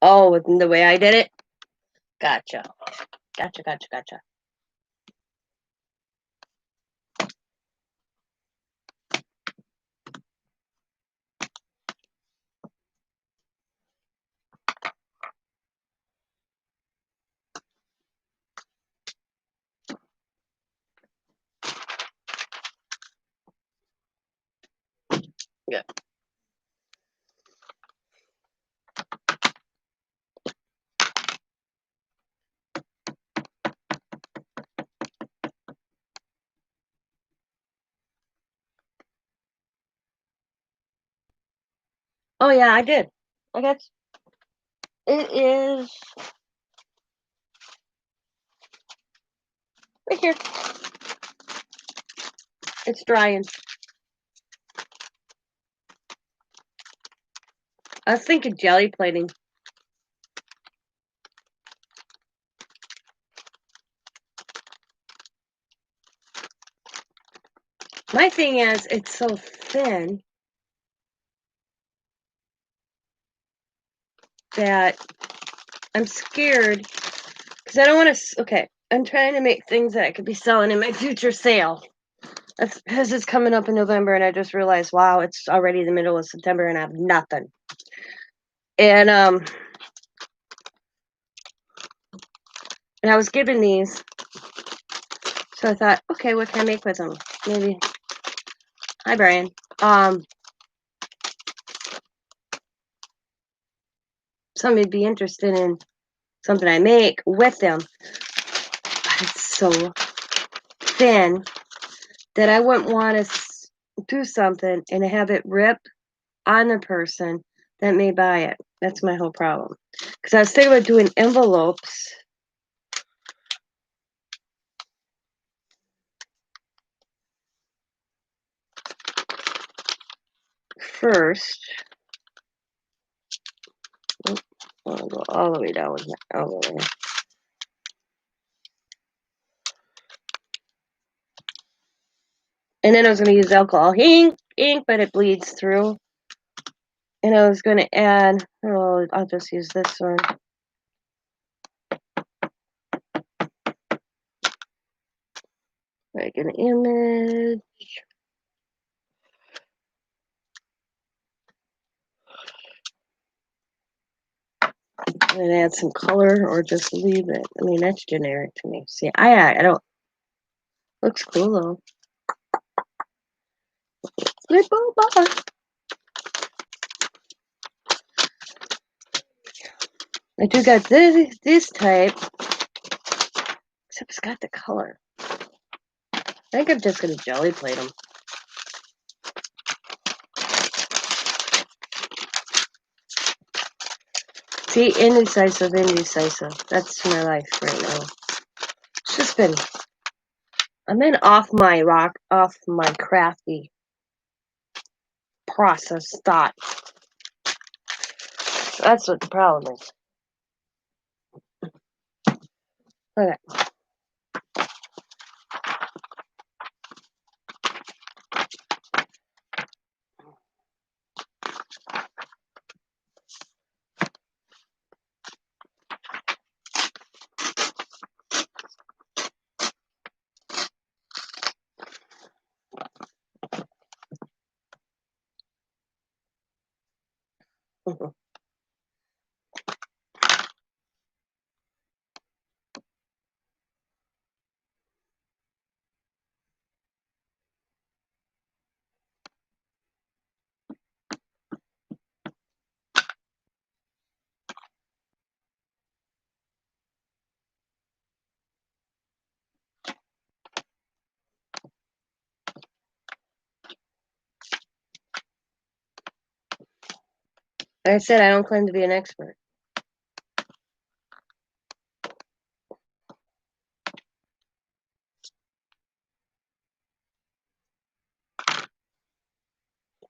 Oh, with the way I did it? Gotcha. Gotcha. Yeah. Oh, yeah, I did. I guess it is right here. It's drying. I was thinking jelly plating. My thing is, it's so thin that I'm scared because I don't want to. Okay, I'm trying to make things that I could be selling in my future sale. That's because it's coming up in November, and I just realized, wow, it's already the middle of September, and I have nothing. And I was given these, so I thought, okay, what can I make with them? Maybe. Hi, Brian. Somebody would be interested in something I make with them. But it's so thin that I wouldn't want to do something and have it rip on the person that may buy it. That's my whole problem. Because I was thinking about doing envelopes. First, I'll go all the way down here. All the way. And then I was going to use alcohol ink, but it bleeds through. And I was going to add, I'll just use this one. Make an image. And add some color or just leave it. I mean, that's generic to me. See, I don't. Looks cool though. I do got this type, except it's got the color. I think I'm just gonna jelly plate them. See, indecisive. That's my life right now. It's just been. I've been off my crafty process thought. That's what the problem is. Okay. Like I said, I don't claim to be an expert.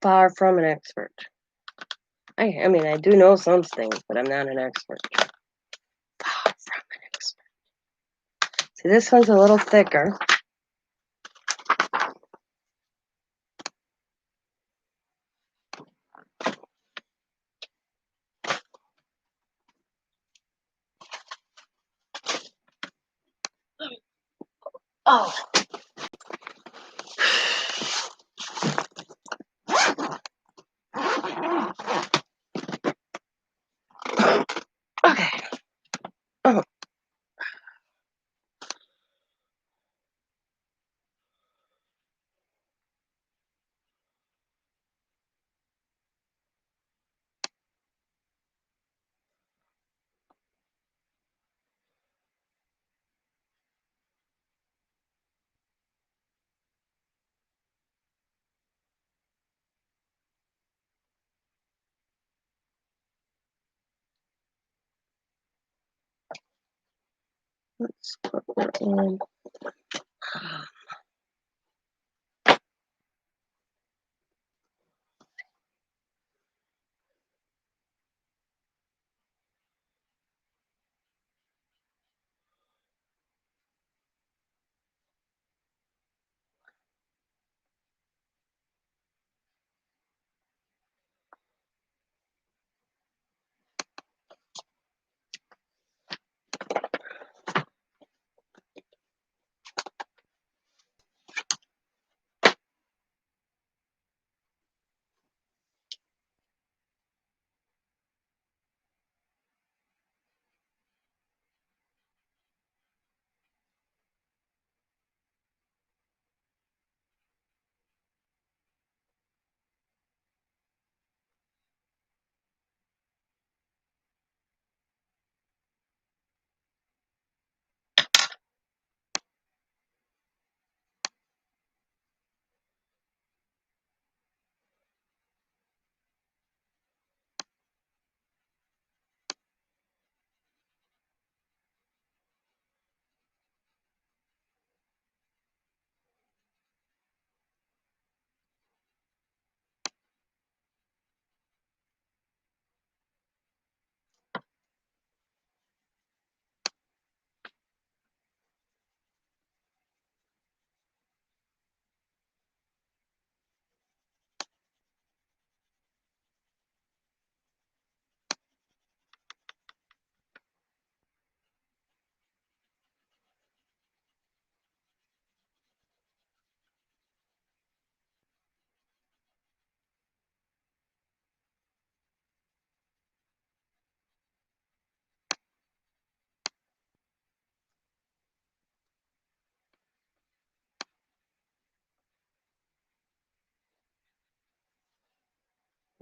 Far from an expert. I mean, I do know some things, but I'm not an expert. Far from an expert. See, this one's a little thicker. Oh. Okay. Oh. Let's put that in.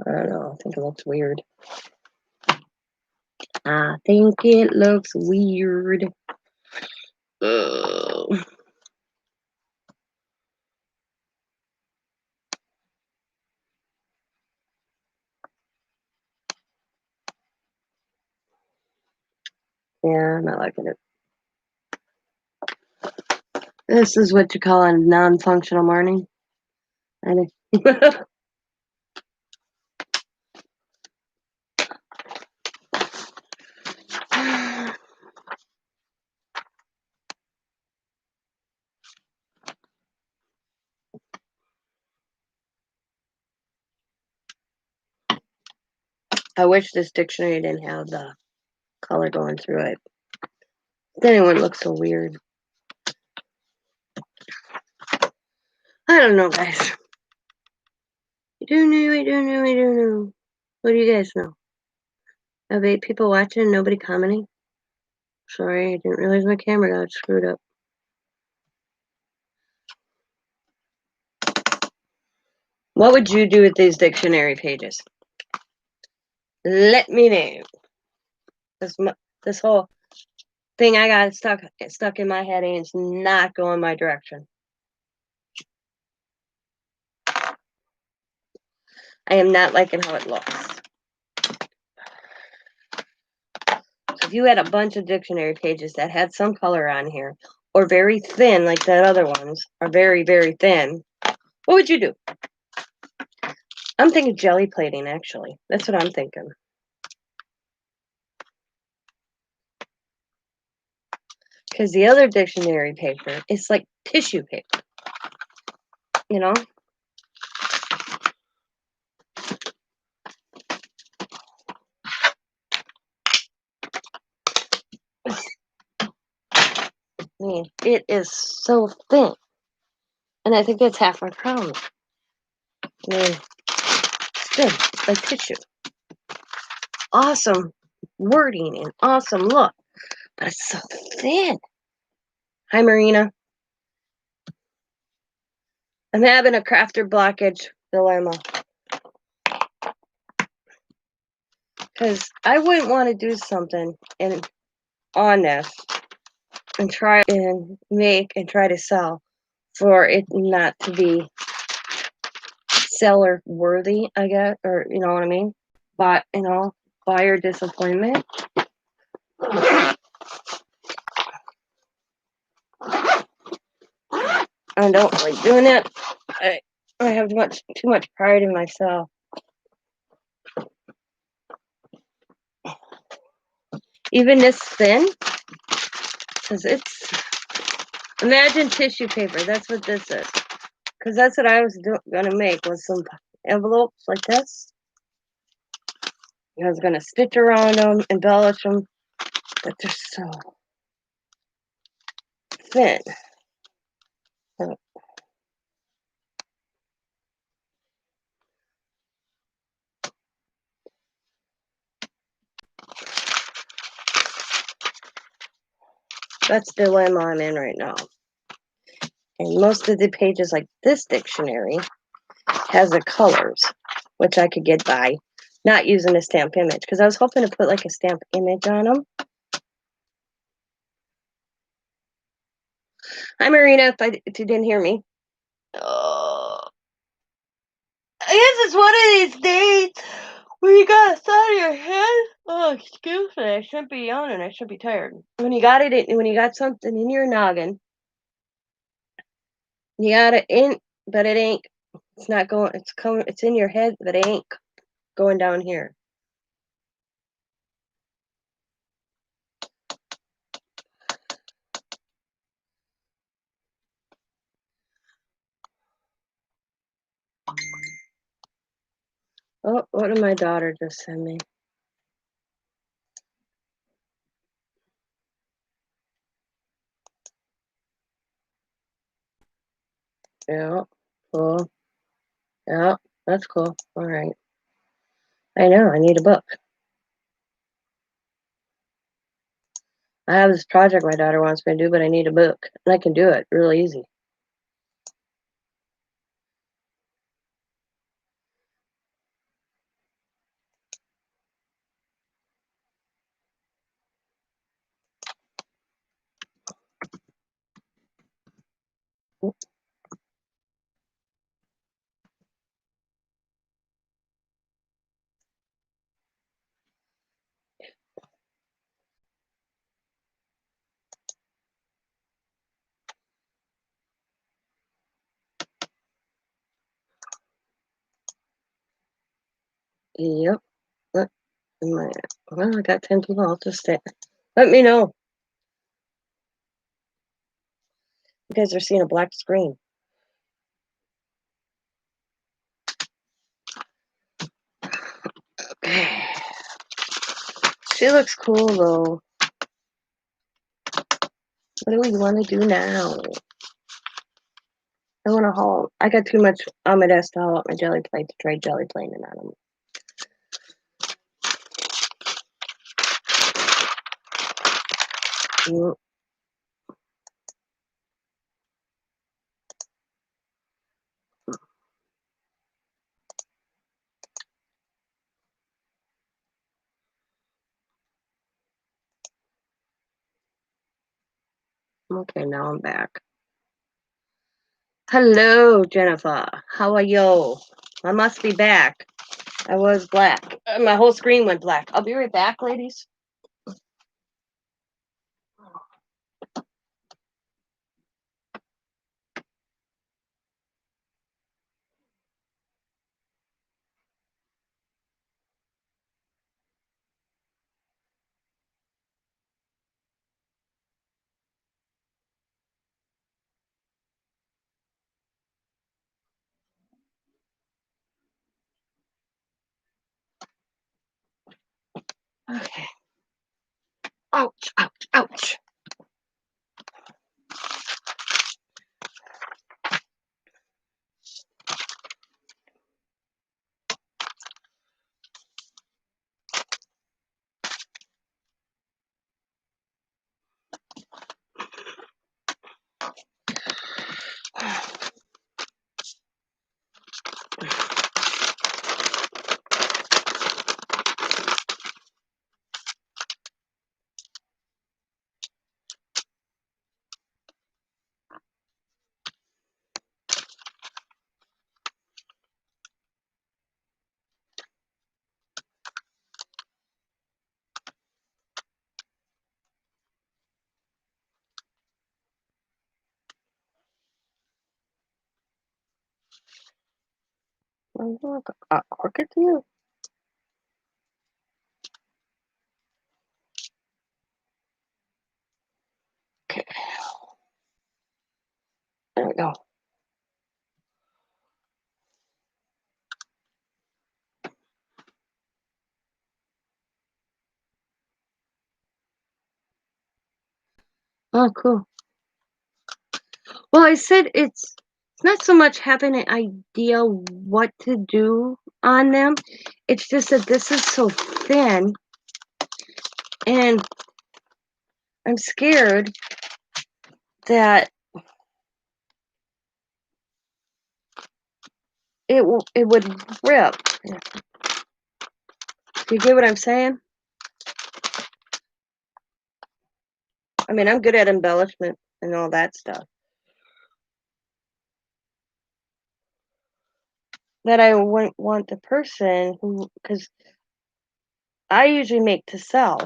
I don't know. I think it looks weird. I think it looks weird. Ugh. Yeah, I'm not liking it. This is what you call a non-functional morning. I wish this dictionary didn't have the color going through it. Then it wouldn't look so weird. I don't know, guys. I don't know. What do you guys know? I have 8 people watching and nobody commenting. Sorry, I didn't realize my camera got screwed up. What would you do with these dictionary pages? Let me know. This whole thing I got stuck in my head and it's not going my direction. I am not liking how it looks. So if you had a bunch of dictionary pages that had some color on here, or very thin like that other ones, are very, very thin, what would you do? I'm thinking jelly plating, actually. That's what I'm thinking. Because the other dictionary paper is like tissue paper, you know? I mean, it is so thin. And I think that's half my problem. I mean, it's thin, like tissue. Awesome wording and awesome look, but it's so thin. Hi, Marina. I'm having a crafter blockage dilemma. Because I wouldn't want to do something on this and try and make and try to sell for it not to be seller worthy, I guess, or you know what I mean? But, buyer disappointment. I don't like doing it. I have too much pride in myself. Even this thin, because imagine tissue paper. That's what this is. Because that's what I was gonna make, was some envelopes like this. I was gonna stitch around them, embellish them, but they're so thin. So, that's the dilemma I'm in right now. And most of the pages, like this dictionary, has the colors, which I could get by not using a stamp image, because I was hoping to put like a stamp image on them. Hi, Marina, if you didn't hear me. Oh, I guess it's one of these days where you got a thought in your head. Oh, excuse me, I shouldn't be yawning. I should be tired. When you got something in your noggin, you got it in, but it ain't. It's not going. It's coming. It's in your head, but it ain't going down here. Oh, what did my daughter just send me? Yeah, cool. Yeah, that's cool. All right. I know. I need a book. I have this project my daughter wants me to do, but I need a book, and I can do it really easy. Yep. Well, I got 10 people. I'll just stay. Let me know. You guys are seeing a black screen. Okay. She looks cool though. What do we want to do now? I want to haul. I got too much on my desk to haul up my jelly plate to try jelly plating on them. Mm. Okay, now I'm back. Hello, Jennifer. How are you? I must be back. I was black. My whole screen went black. I'll be right back, ladies. Okay. Ouch, ouch, ouch. Look, crooked to you. Okay. There we go. Oh, cool. Well, I said it's not so much having an idea what to do on them. It's just that this is so thin, and I'm scared that it would rip. Do you get what I'm saying? I mean, I'm good at embellishment and all that stuff. That I wouldn't want the person who, because I usually make to sell.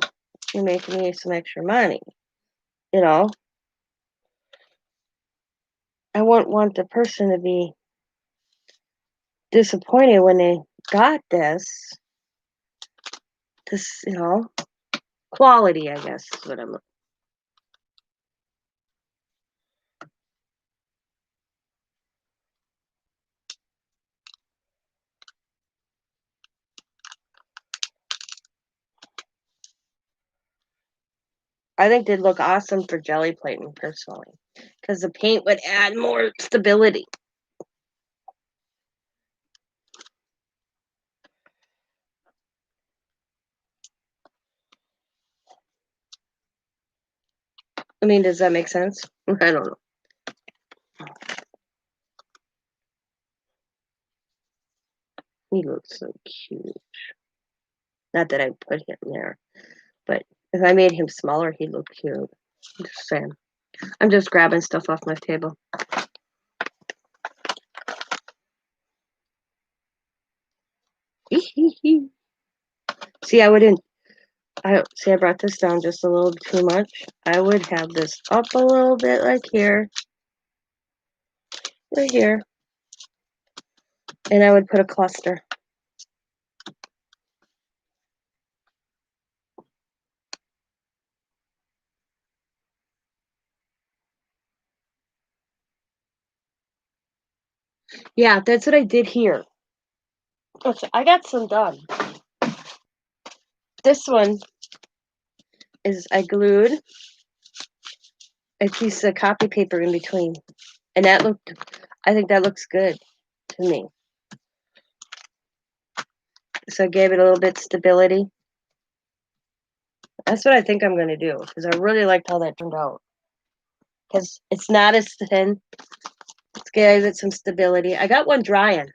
You're making me some extra money, you know. I wouldn't want the person to be disappointed when they got this, you know, quality, I guess, is what I'm looking. I think they'd look awesome for jelly plating, personally, because the paint would add more stability. I mean, does that make sense? I don't know. He looks so cute. Not that I put him there, but if I made him smaller, he'd look cute. I'm just saying. I'm just grabbing stuff off my table. See, I wouldn't. I brought this down just a little too much. I would have this up a little bit, like here, right here, and I would put a cluster. Yeah, that's what I did here. I got some done. This one is I glued a piece of copy paper in between, and I think that looks good to me. So I gave it a little bit stability. That's what I think I'm going to do because I really liked how that turned out. Because it's not as thin. It's giving it some stability. I got one drying.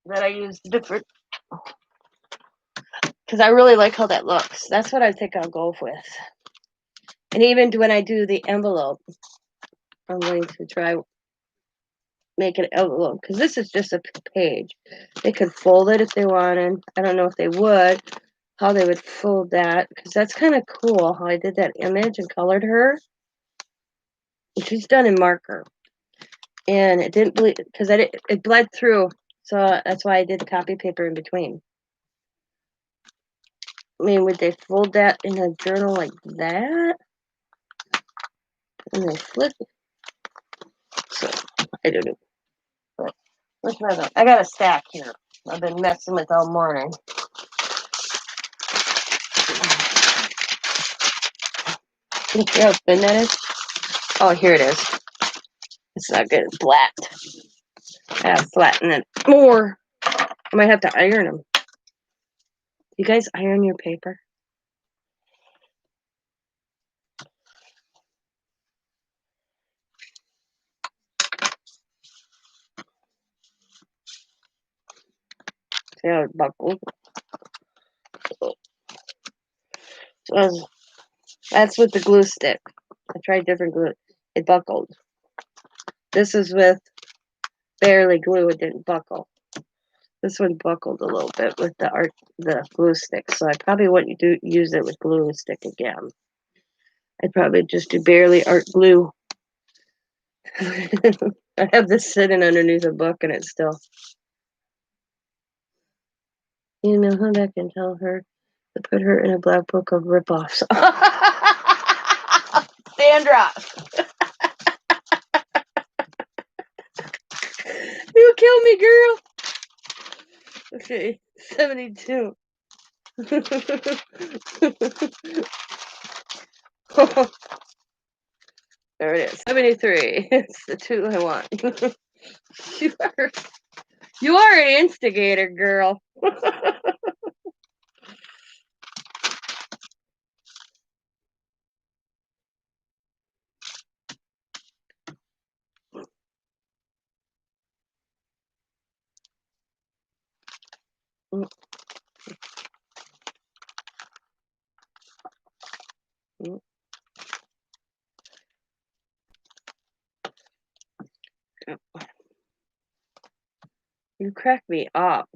That I used different. Because I really like how that looks. That's what I think I'll go with. And even when I do the envelope, I'm going to try make an envelope because this is just a page. They could fold it if they wanted. I don't know if they would, how they would fold that because that's kind of cool how I did that image and colored her. And she's done in marker, and it didn't bleed because it bled through, so that's why I did the copy paper in between. I mean, would they fold that in a journal like that? And they flip it. So I don't know. Where's my other? I got a stack here. I've been messing with all morning. You see how thin that is? Oh, here it is. It's not good. It's flat. I gotta flatten it more. I might have to iron them. You guys iron your paper? See how it buckles? So that's with the glue stick. I tried different glue. It buckled. This is with barely glue. It didn't buckle. This one buckled a little bit with the glue stick. So I probably wouldn't use it with glue stick again. I'd probably just do barely art glue. I have this sitting underneath a book and it's still. Email her back and tell her to put her in a black book of ripoffs. Sandra! You kill me, girl! Okay, 72. There it is. 73. It's the two I want. You are an instigator, girl. You crack me up.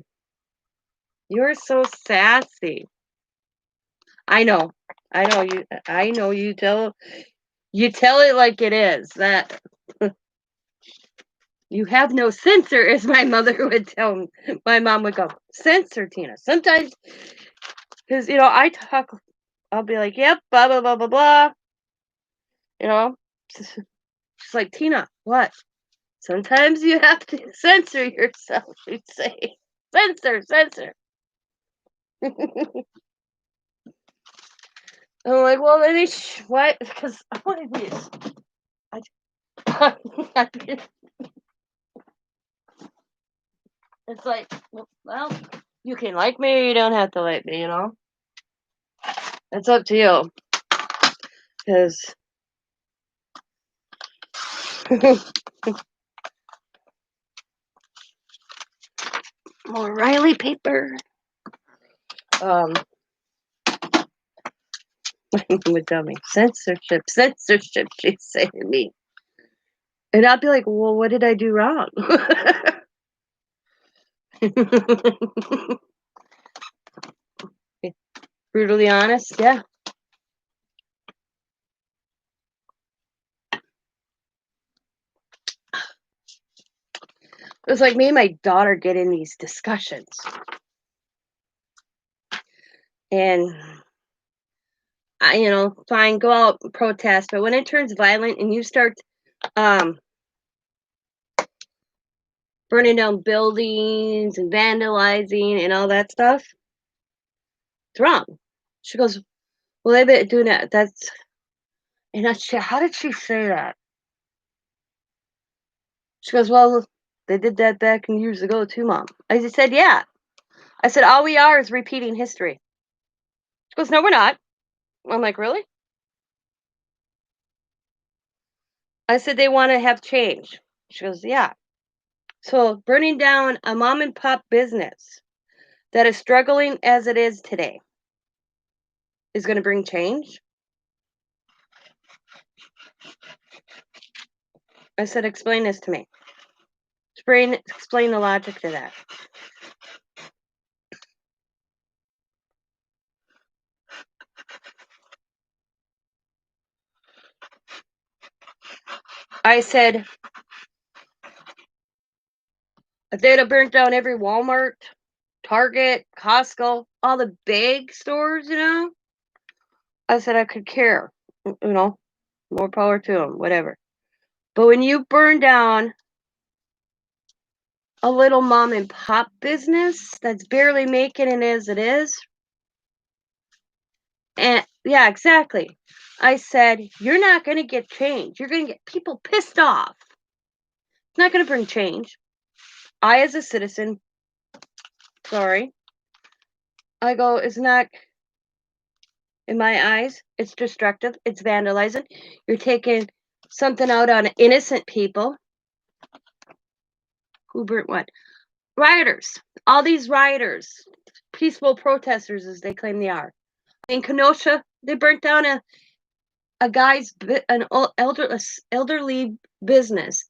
You're so sassy. I know. I know you. I know you tell. You tell it like it is. That you have no censor, as my mother would tell me. My mom would go, censor, Tina. Sometimes, because I talk. I'll be like, yep, blah blah blah blah blah. She's like, Tina, what? Sometimes you have to censor yourself. You'd say, censor, censor. I'm like, well, then what? Because what it is. It's like, well, you can like me or you don't have to like me, It's up to you. Because more Riley paper. Would tell me censorship, censorship. She'd say to me, and I'd be like, well, what did I do wrong? Brutally honest, yeah. It was like me and my daughter get in these discussions. And fine, go out and protest. But when it turns violent and you start burning down buildings and vandalizing and all that stuff, it's wrong. She goes, well, they've been doing that. How did she say that? She goes, well, they did that back in years ago too, Mom. I just said, yeah. I said, all we are is repeating history. She goes, no, we're not. I'm like, really? I said, they want to have change. She goes, yeah. So burning down a mom and pop business that is struggling as it is today is going to bring change? I said, explain this to me. Explain the logic to that. I said, if they'd have burnt down every Walmart, Target, Costco, all the big stores, I said I could care, more power to them, whatever. But when you burn down a little mom and pop business that's barely making it as it is, and yeah, exactly. I said, you're not going to get change. You're going to get people pissed off. It's not going to bring change. I, as a citizen, sorry, I go, it's not, in my eyes, it's destructive. It's vandalizing. You're taking something out on innocent people. Who burnt what? Rioters. All these rioters, peaceful protesters, as they claim they are. In Kenosha, they burnt down a guy's an elderly business.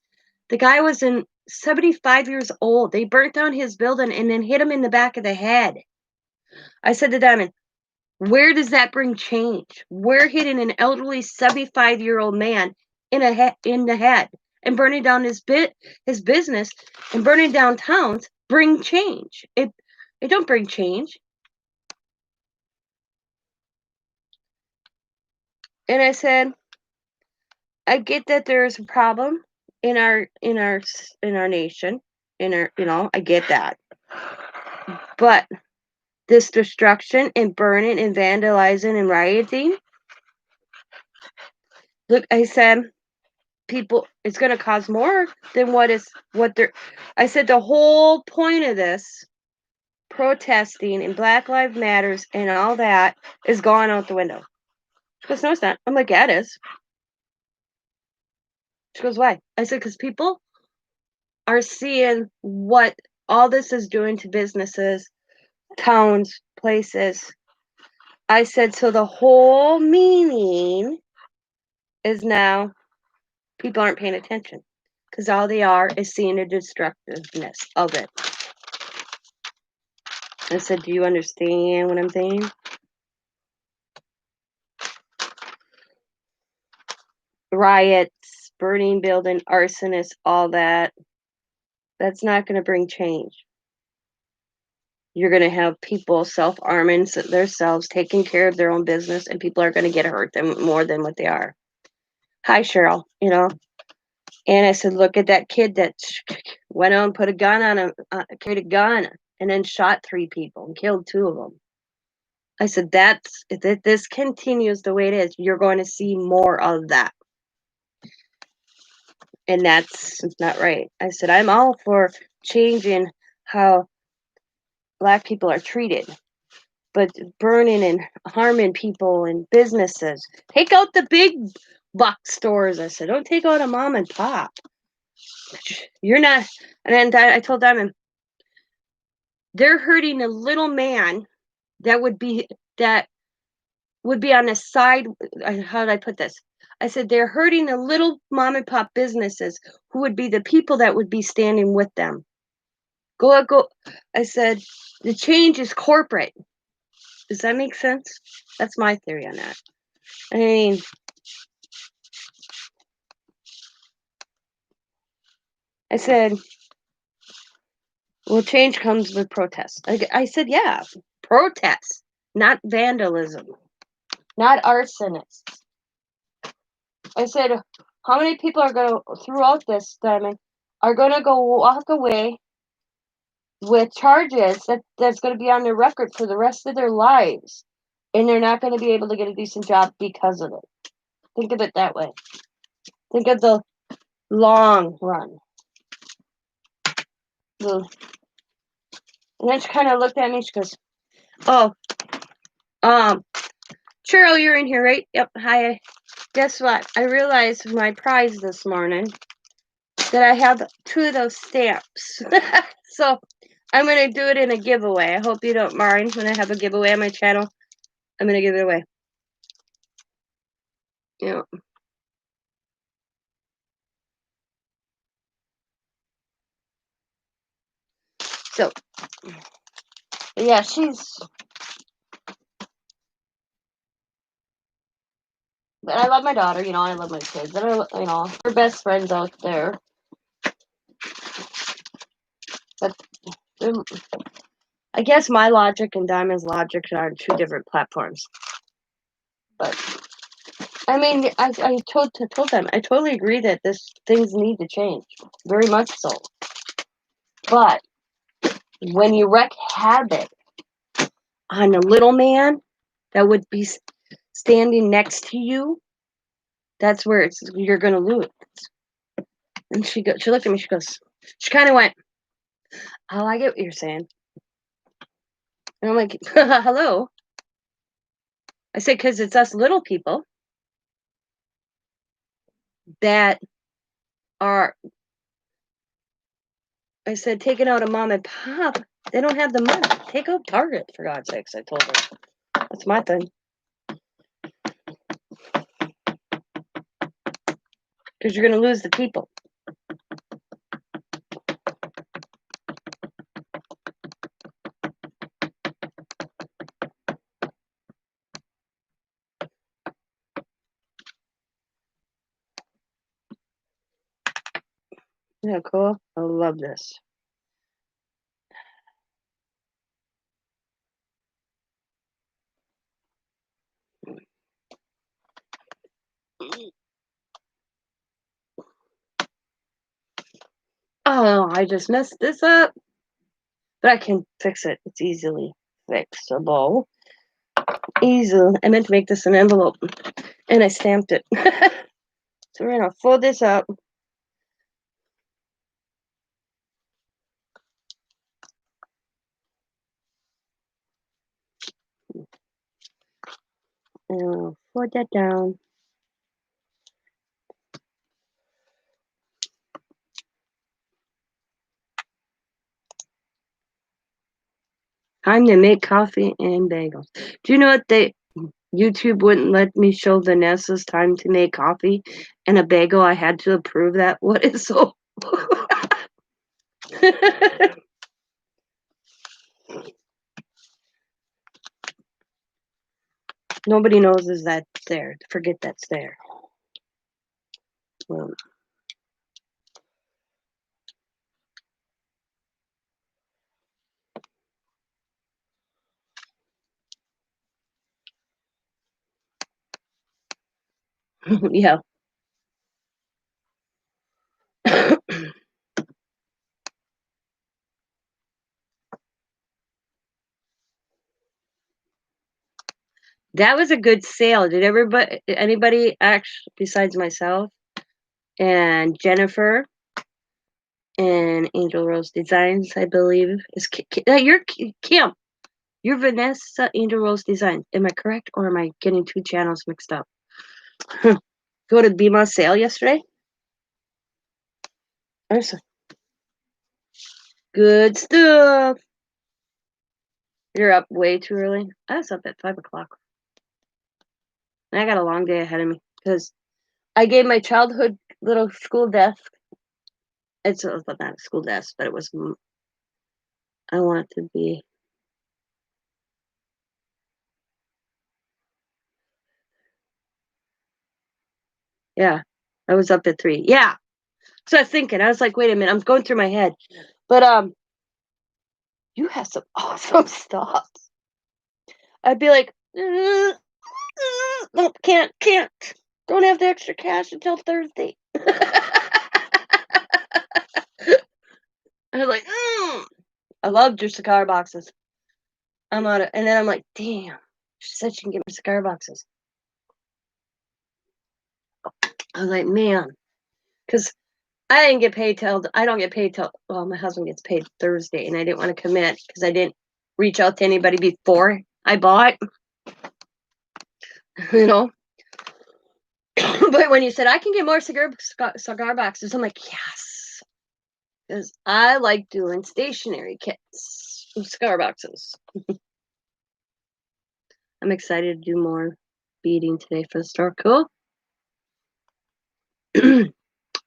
The guy was 75 years old. They burnt down his building and then hit him in the back of the head. I said to Diamond, where does that bring change? We're hitting an elderly 75-year-old man in the head and burning down his business and burning down towns bring change. It don't bring change. And I said, I get that there's a problem in our nation, I get that. But this destruction and burning and vandalizing and rioting, look, I said, people, it's going to cause more than what they're. I said the whole point of this protesting and Black Lives Matters and all that is gone out the window. She goes, no, it's not. I'm like, yeah, it is. She goes, why? I said, because people are seeing what all this is doing to businesses, towns, places. I said, so the whole meaning is now people aren't paying attention because all they are is seeing the destructiveness of it. I said, do you understand what I'm saying? Riots, burning building, arsonists, all that. That's not going to bring change. You're going to have people self-arming themselves, taking care of their own business, and people are going to get hurt more than what they are. Hi, Cheryl, And I said, look at that kid that went out and put a gun on him, carried a gun, and then shot 3 people and killed 2 of them. I said, if this continues the way it is, you're going to see more of that. And that's not right. I said, I'm all for changing how Black people are treated. But burning and harming people and businesses. Take out the big box stores. I said, don't take out a mom and pop. You're not. And then I told Diamond, they're hurting a little man that would be on the side. How did I put this? I said, they're hurting the little mom and pop businesses who would be the people that would be standing with them. Go. I said, the change is corporate. Does that make sense? That's my theory on that. I mean, I said, well, change comes with protest. I said, yeah, protest, not vandalism, not arsonists. I said, how many people are going to, throughout this, Diamond, are going to go walk away with charges that's going to be on their record for the rest of their lives, and they're not going to be able to get a decent job because of it? Think of it that way. Think of the long run. And then she kind of looked at me. She goes, "Oh, Cheryl, you're in here, right? Yep. Hi. Guess what? I realized my prize this morning that I have 2 of those stamps. So I'm gonna do it in a giveaway. I hope you don't mind when I have a giveaway on my channel. I'm gonna give it away. Yeah. So yeah, but I love my daughter, and I love my kids. And we're best friends out there. But I guess my logic and Diamond's logic are on 2 different platforms. But I mean, I told them I totally agree that things need to change, very much so. But when you wreak havoc on a little man that would be standing next to you, that's where you're gonna lose. And she looked at me. She kind of went, "Oh, I get what you're saying." And I'm like, "Hello." I said, "Because it's us little people that are." I said, "Taking out a mom and pop, they don't have the money. Take out Target, for God's sakes." I told her. That's my thing. Because you're gonna lose the people. Yeah, cool. I love this. Oh, I just messed this up. But I can fix it. It's easily fixable. Easily. I meant to make this an envelope. And I stamped it. So we're going to fold this up. And I'll fold that down. Time to make coffee and bagels. Do you know what YouTube wouldn't let me show Vanessa's time to make coffee and a bagel? I had to approve that. What is so? Nobody knows is that there. Forget that's there. Well, yeah. That was a good sale. Did anybody actually, besides myself and Jennifer and Angel Rose Designs, I believe, is you're Kim. You're Vanessa Angel Rose Designs. Am I correct, or am I getting 2 channels mixed up? Go to Bima sale yesterday. Awesome. Good stuff. You're up way too early. I was up at 5:00. I got a long day ahead of me because I gave my childhood little school desk. It's not a school desk, but it was. I want it to be. Yeah, I was up at 3. Yeah, so I was thinking. I was like, wait a minute. I'm going through my head, but you have some awesome stuff. I'd be like, no, can't. Don't have the extra cash until Thursday. I was like, I loved your cigar boxes. I'm on it. And then I'm like, damn. She said she can get me cigar boxes. I was like, man. Because I didn't get paid till I don't get paid till well, my husband gets paid Thursday, and I didn't want to commit because I didn't reach out to anybody before I bought, you know. But when you said I can get more cigar boxes, I'm like, yes, because I like doing stationery kits, cigar boxes. I'm excited to do more beading today for the store. Cool.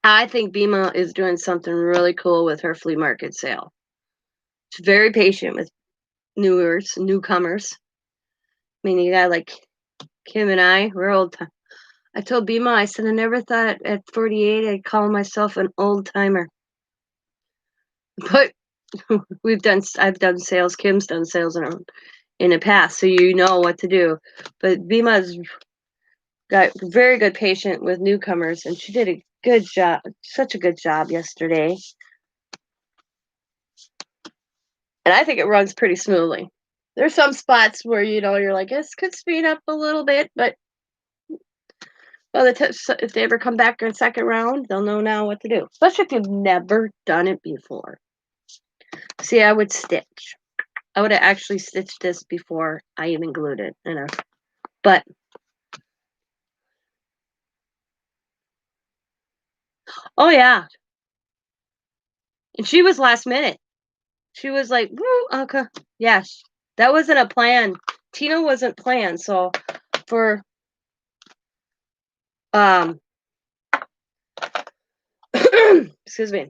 I think Bima is doing something really cool with her flea market sale. She's very patient with newcomers. I mean, you got like Kim and we're old time. I told Bima, I said, I never thought at 48 I'd call myself an old timer. But I've done sales, Kim's done sales in the past, so you know what to do. But Bima's got very good patient with newcomers, and she did a good job, such a good job yesterday. And I think it runs pretty smoothly. There's some spots where, you're like, this could speed up a little bit, but well, if they ever come back in a second round, they'll know now what to do, especially if you've never done it before. See, I would stitch. I would have actually stitched this before I even glued it, but oh yeah, and she was last minute. She was like, "Woo, okay, yes." That wasn't a plan. Tina wasn't planned, so for excuse me,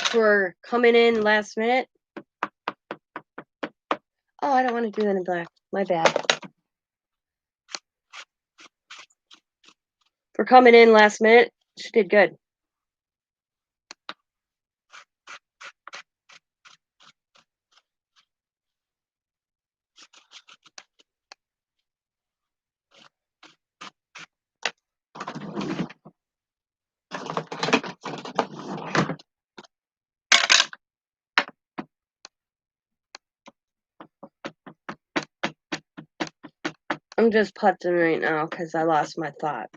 for coming in last minute. Oh, I don't want to do that in black. My bad. For coming in last minute, she did good. I'm just putzing right now because I lost my thought.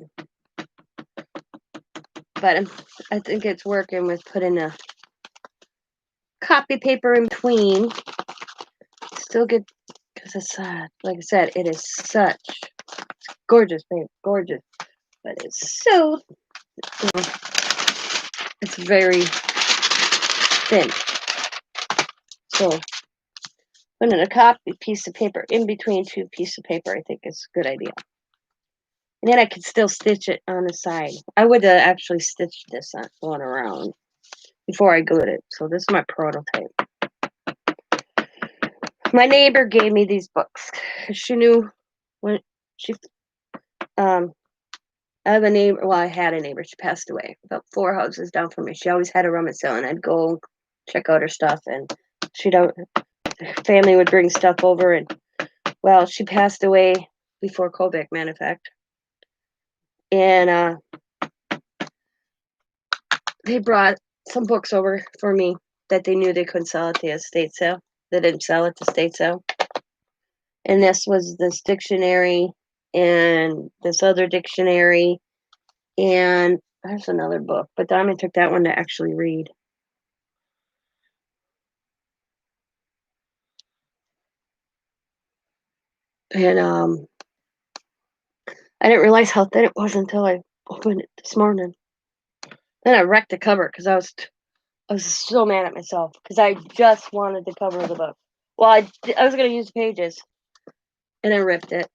But I think it's working with putting a copy paper in between. Still good because it's like I said, it is such gorgeous paper, gorgeous, but it's so it's very thin. So putting a copy piece of paper in between two pieces of paper, I think is a good idea. And then I could still stitch it on the side. I would have actually stitched this going around before I glued it. So this is my prototype. My neighbor gave me these books. She knew when she I have a neighbor. Well, I had a neighbor. She passed away about 4 houses down from me. She always had a rummage sale, and I'd go check out her stuff. And family would bring stuff over. And well, she passed away before COVID, matter of fact. And they brought some books over for me that they knew they couldn't sell at the estate sale. They didn't sell at the estate sale. And this was this dictionary and this other dictionary. And there's another book, but Diamond took that one to actually read. And I didn't realize how thin it was until I opened it this morning. Then I wrecked the cover because I was so mad at myself because I just wanted the cover of the book. Well, I was going to use the pages, and I ripped it.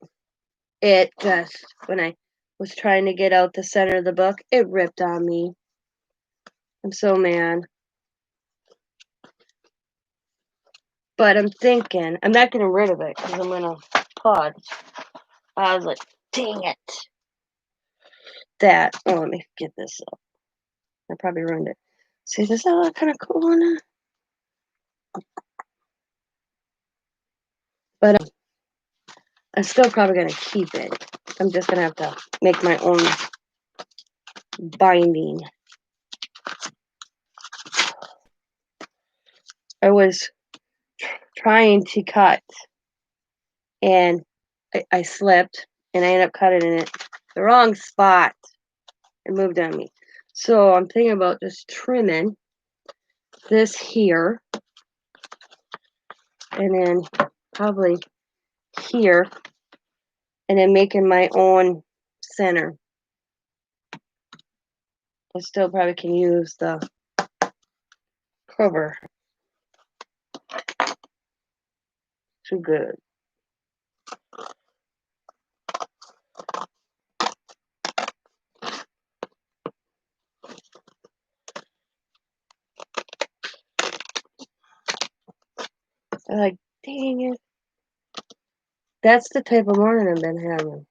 It just, when I was trying to get out the center of the book, it ripped on me. I'm so mad. But I'm thinking, I'm not going to rid of it because I'm going to pause. I was like, dang it. Let me get this up. I probably ruined it. See, does that look kind of cool on it? But I'm still probably going to keep it. I'm just going to have to make my own binding. I was trying to cut, and I slipped, and I ended up cutting in it the wrong spot. It moved on me. So I'm thinking about just trimming this here, and then probably here, and then making my own center. I still probably can use the cover. Too good. I'm like, dang it. That's the type of morning I've been having.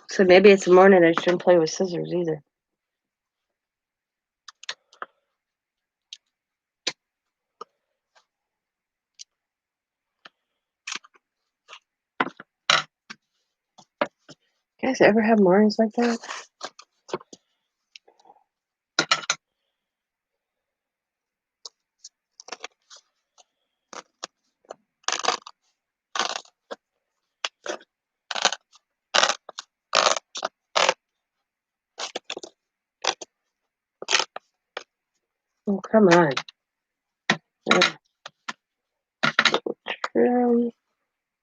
So maybe it's the morning I shouldn't play with scissors either. You guys ever have mornings like that? Oh, come on. Trim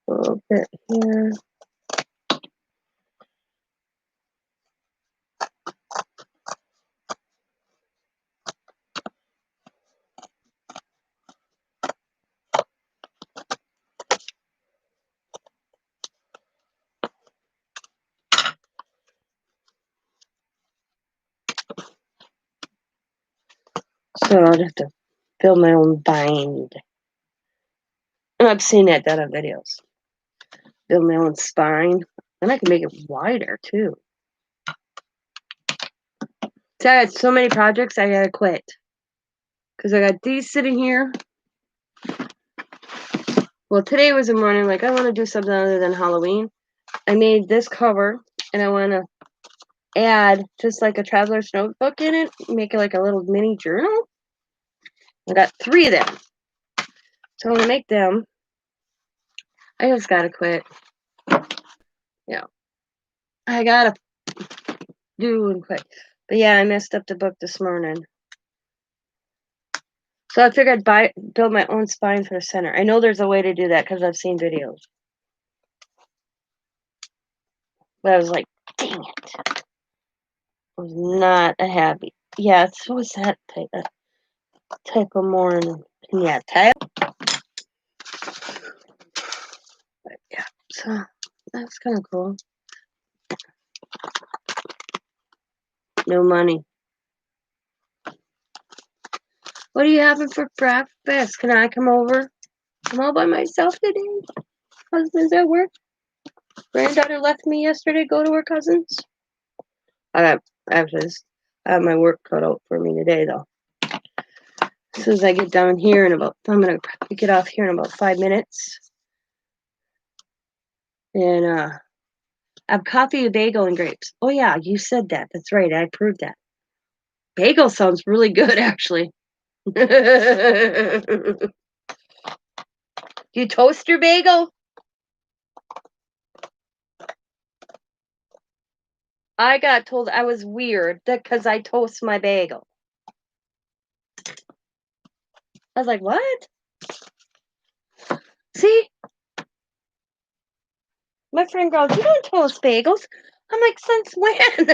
a little bit here. So I'll have to build my own bind. And I've seen that done on videos. Build my own spine. And I can make it wider too. So I had so many projects I gotta quit. Because I got these sitting here. Well, today was a morning like I want to do something other than Halloween. I made this cover and I want to add just like a traveler's notebook in it. Make it like a little mini journal. I got 3 of them. So I'm going to make them. I just got to quit. Yeah. I got to do and quit. But yeah, I messed up the book this morning. So I figured I'd build my own spine for the center. I know there's a way to do that because I've seen videos. But I was like, dang it. I was not a happy. Yeah, it's what was that type of morning? Yeah, but yeah, so that's kind of cool. No money. What are you having for breakfast? Can I come over? I'm all by myself today. Husband's at work. Granddaughter left me yesterday to go to her cousin's. I have my work cut out for me today, though. As soon as I get down here I'm gonna get off here in about 5 minutes. And I have coffee, a bagel, and grapes. Oh yeah, you said that. That's right. I approved that. Bagel sounds really good, actually. You toast your bagel? I got told I was weird because I toast my bagel. I was like, what? See? My friend goes, you don't toast bagels. I'm like, since when?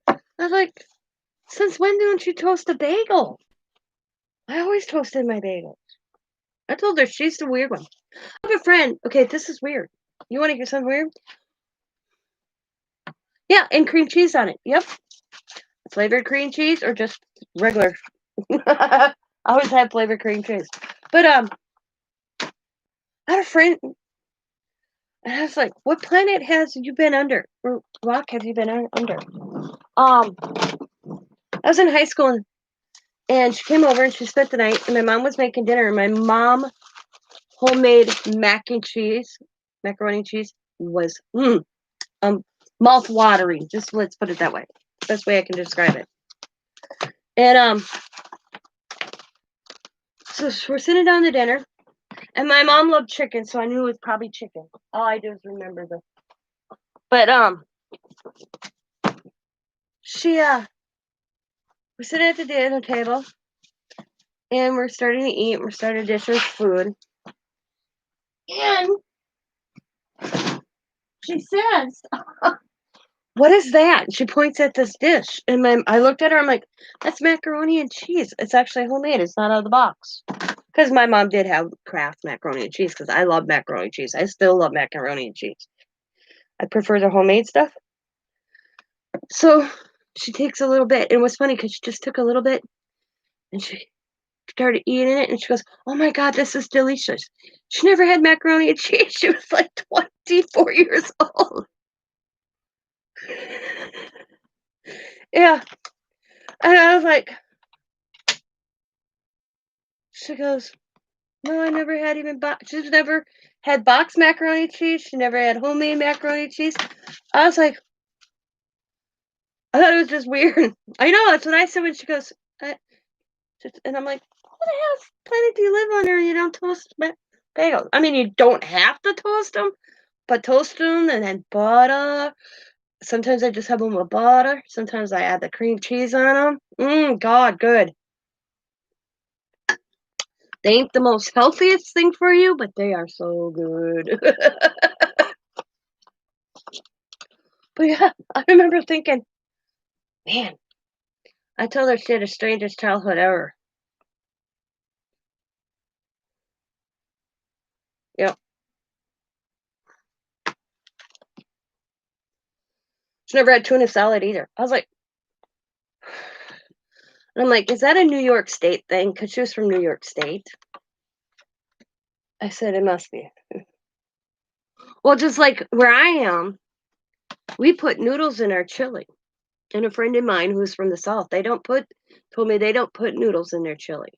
I was like, since when don't you toast a bagel? I always toasted my bagels. I told her she's the weird one. I have a friend. Okay, this is weird. You want to hear something weird? Yeah, and cream cheese on it. Yep. Flavored cream cheese or just regular. I always had flavored cream cheese. But I had a friend, and I was like, what planet has you been under? Or rock have you been under? I was in high school, and And she came over and she spent the night, and my mom was making dinner, and my mom homemade macaroni and cheese was mouth watering. Just let's put it that way. Best way I can describe it. And so we're sitting down to dinner, and my mom loved chicken, so I knew it was probably chicken. All I do is remember the. But she we're sitting at the dinner table, and we're starting to eat. We're starting to dish her food, and she says, "What is that?" And she points at this dish, and I looked at her. I'm like, "That's macaroni and cheese. It's actually homemade. It's not out of the box." Because my mom did have Kraft macaroni and cheese. Because I love macaroni and cheese. I still love macaroni and cheese. I prefer the homemade stuff. So she takes a little bit, and it was funny because she just took a little bit, and she started eating it, and she goes, "Oh my god, this is delicious." She never had macaroni and cheese. She was like 24 years old. Yeah, and I was like, she goes, "No, I never had even she's never had box macaroni and cheese. She never had homemade macaroni and cheese." I was like, I thought it was just weird. I know, that's what I said when she goes, and I'm like, "What the hell planet do you live on there? You don't toast bagels." I mean, you don't have to toast them, but toast them and then butter. Sometimes I just have them with butter. Sometimes I add the cream cheese on them. God, good. They ain't the most healthiest thing for you, but they are so good. But yeah, I remember thinking, man, I told her she had the strangest childhood ever. Yep. She never had tuna salad either. I was like, and I'm like, is that a New York State thing? Because she was from New York State. I said, it must be. Well, just like where I am, we put noodles in our chili. And a friend of mine who's from the South, told me they don't put noodles in their chili.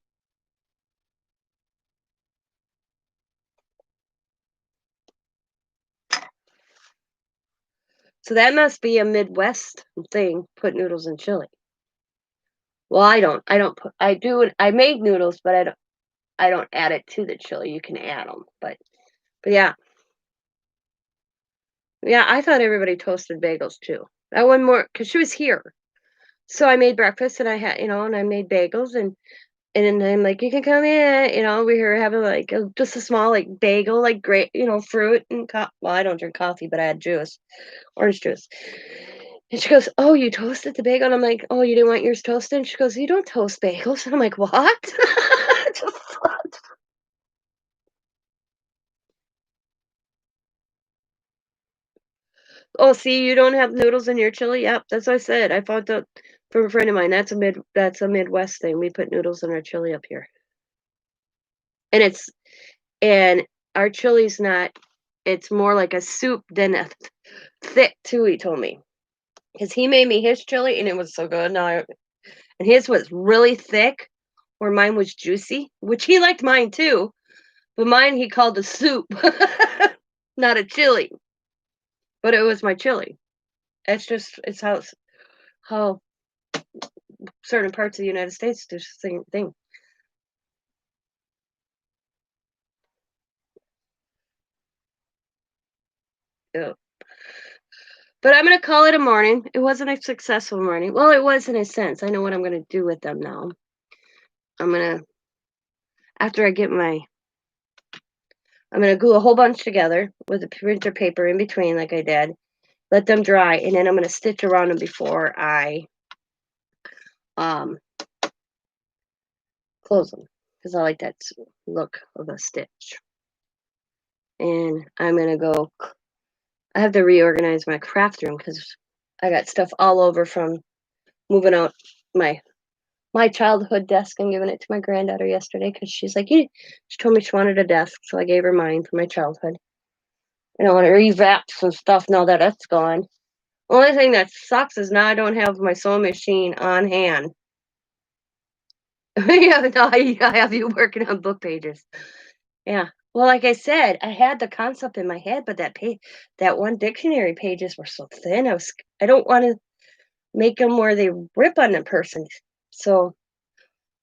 So that must be a Midwest thing, put noodles in chili. Well, I don't put, I do, I make noodles, but I don't add it to the chili. You can add them, but yeah. Yeah, I thought everybody toasted bagels too. I one more, because she was here. So I made breakfast and I had, and I made bagels and then I'm like, you can come in, we were having like just a small like bagel, like great, fruit and well, I don't drink coffee, but I had juice, orange juice. And she goes, "Oh, you toasted the bagel?" And I'm like, "Oh, you didn't want yours toasted?" And she goes, "You don't toast bagels." And I'm like, "What?" Just, oh, see, you don't have noodles in your chili? Yep, that's what I said. I found out from a friend of mine. That's a Midwest thing. We put noodles in our chili up here. And and our chili's not, it's more like a soup than a thick too, he told me. Because he made me his chili and it was so good. And his was really thick, where mine was juicy, which he liked mine too. But mine he called a soup, not a chili. But it was my chili. It's how certain parts of the United States do the same thing. Yeah. But I'm gonna call it a morning. It wasn't a successful morning. Well, it was in a sense. I know what I'm gonna do with them now. I'm gonna after I get my I'm gonna glue a whole bunch together with the printer paper in between, like I did. Let them dry, and then I'm gonna stitch around them before I um close them because I like that look of a stitch. And I'm gonna go. I have to reorganize my craft room because I got stuff all over from moving out my childhood desk and giving it to my granddaughter yesterday because she's like, she told me she wanted a desk, so I gave her mine for my childhood. And I want to revamp some stuff now that that's gone. Only thing that sucks is now I don't have my sewing machine on hand. Yeah, no, I have you working on book pages. Yeah. Well, like I said, I had the concept in my head, but that one dictionary pages were so thin. I don't want to make them where they rip on the person. So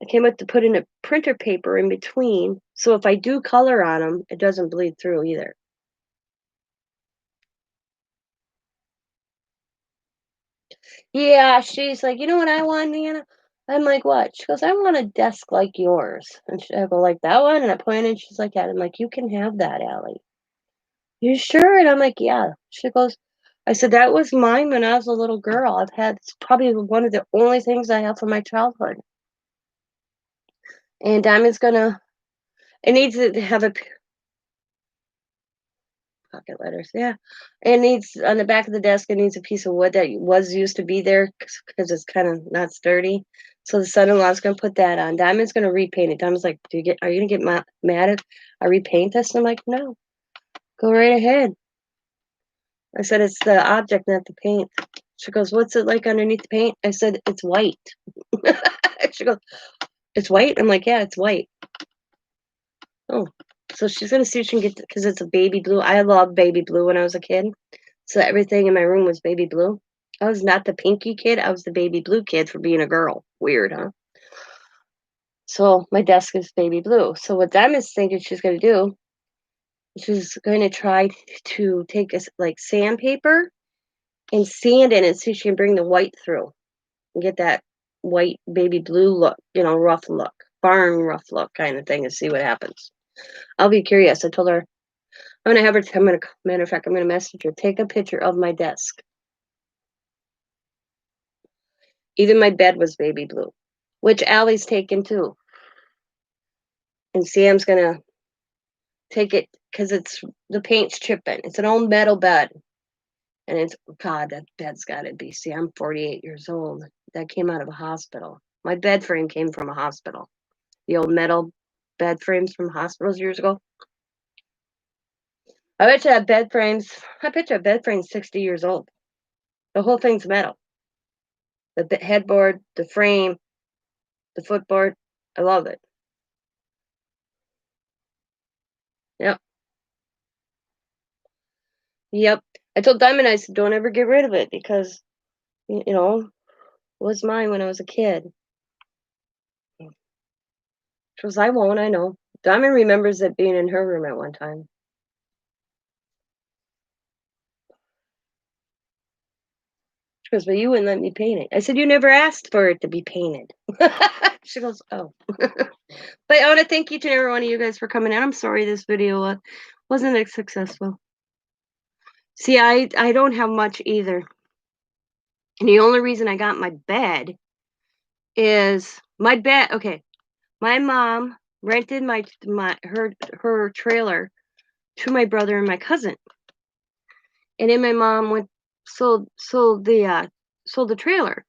I came up to put in a printer paper in between, so if I do color on them, it doesn't bleed through either. Yeah, she's like, "You know what I want, Nana?" I'm like, "What?" She goes, "I want a desk like yours." And I go, "Like that one?" And I point and she's like, "Yeah." I'm like, "You can have that, Allie." "You sure?" And I'm like, "Yeah." She goes, I said, "That was mine when I was a little girl. It's probably one of the only things I have from my childhood." And Diamond's gonna, it needs to have a pocket letters, yeah. It needs on the back of the desk, it needs a piece of wood that was used to be there because it's kind of not sturdy. So the son-in-law's gonna put that on. Diamond's gonna repaint it. Diamond's like, are you gonna get mad if I repaint this?" I'm like, "No, go right ahead." I said, "It's the object, not the paint." She goes, "What's it like underneath the paint?" I said, "It's white." She goes, "It's white?" I'm like, "Yeah, it's white." Oh, so she's gonna see if she can get, because it's a baby blue. I loved baby blue when I was a kid. So everything in my room was baby blue. I was not the pinky kid, I was the baby blue kid for being a girl. Weird, huh? So my desk is baby blue. So what Diamond's thinking she's gonna do, she's gonna try to take like sandpaper and sand it and see if she can bring the white through and get that white baby blue look, rough look, barn rough look kind of thing, and see what happens. I'll be curious. I told her I'm gonna have her. Matter of fact, I'm gonna message her. Take a picture of my desk. Even my bed was baby blue, which Allie's taken too. And Sam's gonna take it because it's the paint's chipping. It's an old metal bed, and it's, God, that bed's got to be. See, I'm 48 years old. That came out of a hospital. My bed frame came from a hospital. The old metal bed frames from hospitals years ago. I bet you that bed frame's 60 years old. The whole thing's metal. The headboard, the frame, the footboard. I love it. Yep. Yep. I told Diamond, I said, don't ever get rid of it because, it was mine when I was a kid. She goes, "I won't, I know." Diamond remembers it being in her room at one time. She goes, "But you wouldn't let me paint it." I said, "You never asked for it to be painted." She goes, "Oh." But I want to thank each and every one of you guys for coming in. I'm sorry this video wasn't as successful. See, I don't have much either. And the only reason I got my bed is my bed. Okay, my mom rented her trailer to my brother and my cousin, and then my mom went sold the trailer.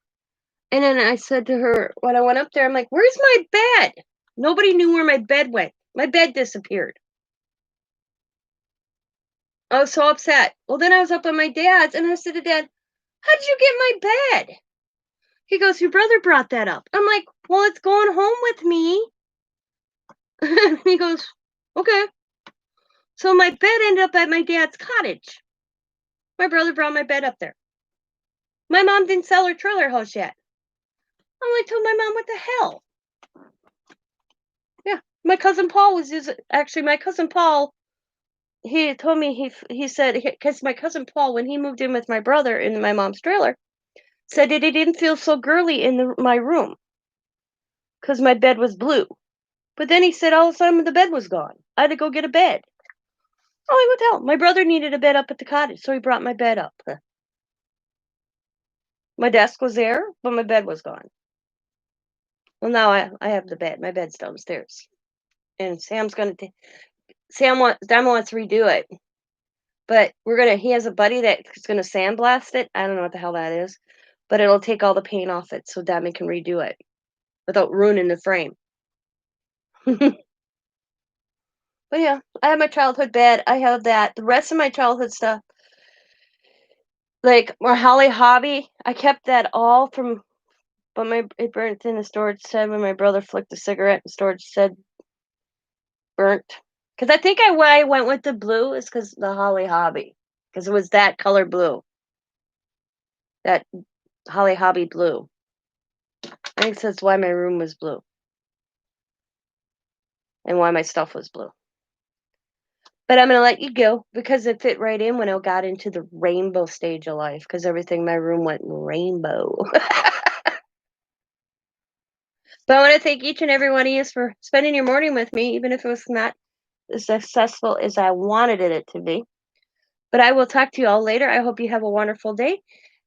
And then I said to her when I went up there, I'm like, "Where's my bed?" Nobody knew where my bed went. My bed disappeared. I was so upset. Well, then I was up at my dad's and I said to Dad, "How did you get my bed?" He goes, "Your brother brought that up." I'm like, "Well, it's going home with me." He goes, "Okay." So my bed ended up at my dad's cottage. My brother brought my bed up there. My mom didn't sell her trailer house yet. I'm like, told my mom, "What the hell?" Yeah. My cousin Paul was actually my cousin Paul. He told me he said, because my cousin Paul, when he moved in with my brother in my mom's trailer, said that he didn't feel so girly in my room because my bed was blue. But then he said all of a sudden the bed was gone. I had to go get a bed. Oh, what the hell? My brother needed a bed up at the cottage, so he brought my bed up. My desk was there, but my bed was gone. Well, now I have the bed. My bed's downstairs, and Diamond wants to redo it, but he has a buddy that's gonna sandblast it. I don't know what the hell that is, but it'll take all the paint off it so Diamond can redo it without ruining the frame. But yeah, I have my childhood bed. I have that. The rest of my childhood stuff, like my Holly hobby, I kept that all from But it burnt in the storage shed when my brother flicked a cigarette and storage said burnt. Because I think why I went with the blue is because the Holly Hobby. Because it was that color blue. That Holly Hobby blue. I think that's why my room was blue. And why my stuff was blue. But I'm going to let you go because it fit right in when I got into the rainbow stage of life. Because everything in my room went rainbow. But I want to thank each and every one of you for spending your morning with me, even if it was not as successful as I wanted it to be. But I will talk to you all later. I hope you have a wonderful day.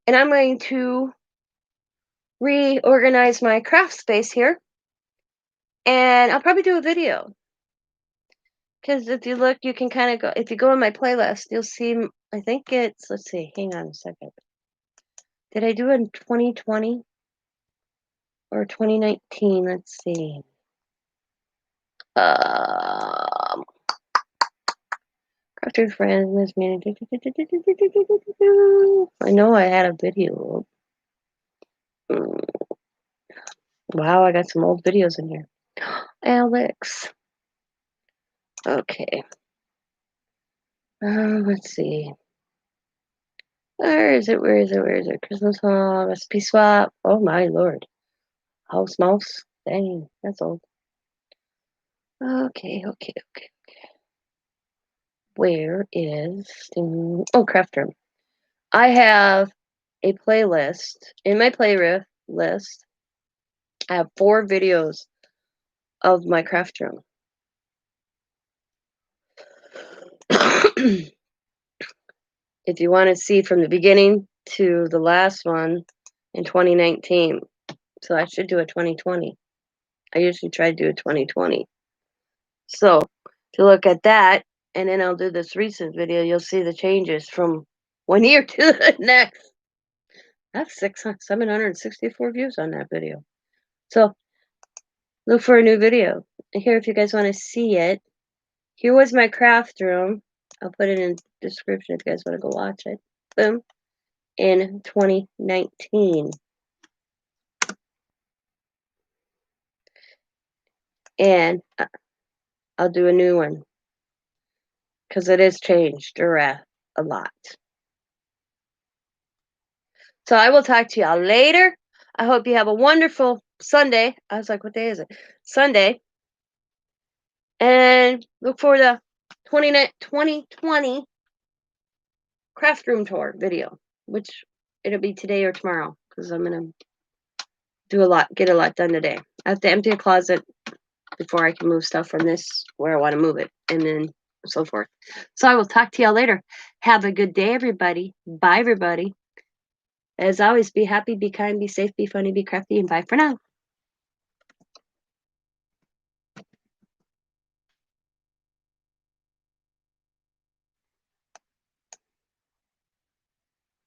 And I'm going to reorganize my craft space here. And I'll probably do a video. Because if you look, you can kind of go, if you go on my playlist, you'll see, I think it's, let's see, hang on a second. Did I do it in 2020 or 2019? Let's see. Crafter friends, Miss Manager. I know I had a video. Wow, I got some old videos in here. Alex. Okay. Let's see. Where is it? Where is it? Where is it? Christmas Hall, Recipe Swap. Oh my lord. House Mouse. Dang, that's old. Okay. Where is... Oh, Craft Room. I have a playlist. In my playlist, I have 4 videos of my craft room. If you want to see from the beginning to the last one in 2019. So I should do a 2020. I usually try to do a 2020. So to look at that, and then I'll do this recent video, you'll see the changes from one year to the next. That's 764 views on that video. So look for a new video. Here, if you guys want to see it, here was my craft room. I'll put it in the description if you guys want to go watch it. Boom. In 2019. And I'll do a new one. Because it has changed a lot. So I will talk to y'all later. I hope you have a wonderful Sunday. I was like, what day is it? Sunday. And look for the 2020 craft room tour video, which it'll be today or tomorrow because I'm going to get a lot done today. I have to empty a closet before I can move stuff from this where I want to move it and then so forth. So I will talk to y'all later. Have a good day, everybody. Bye, everybody. As always, be happy, be kind, be safe, be funny, be crafty, and bye for now.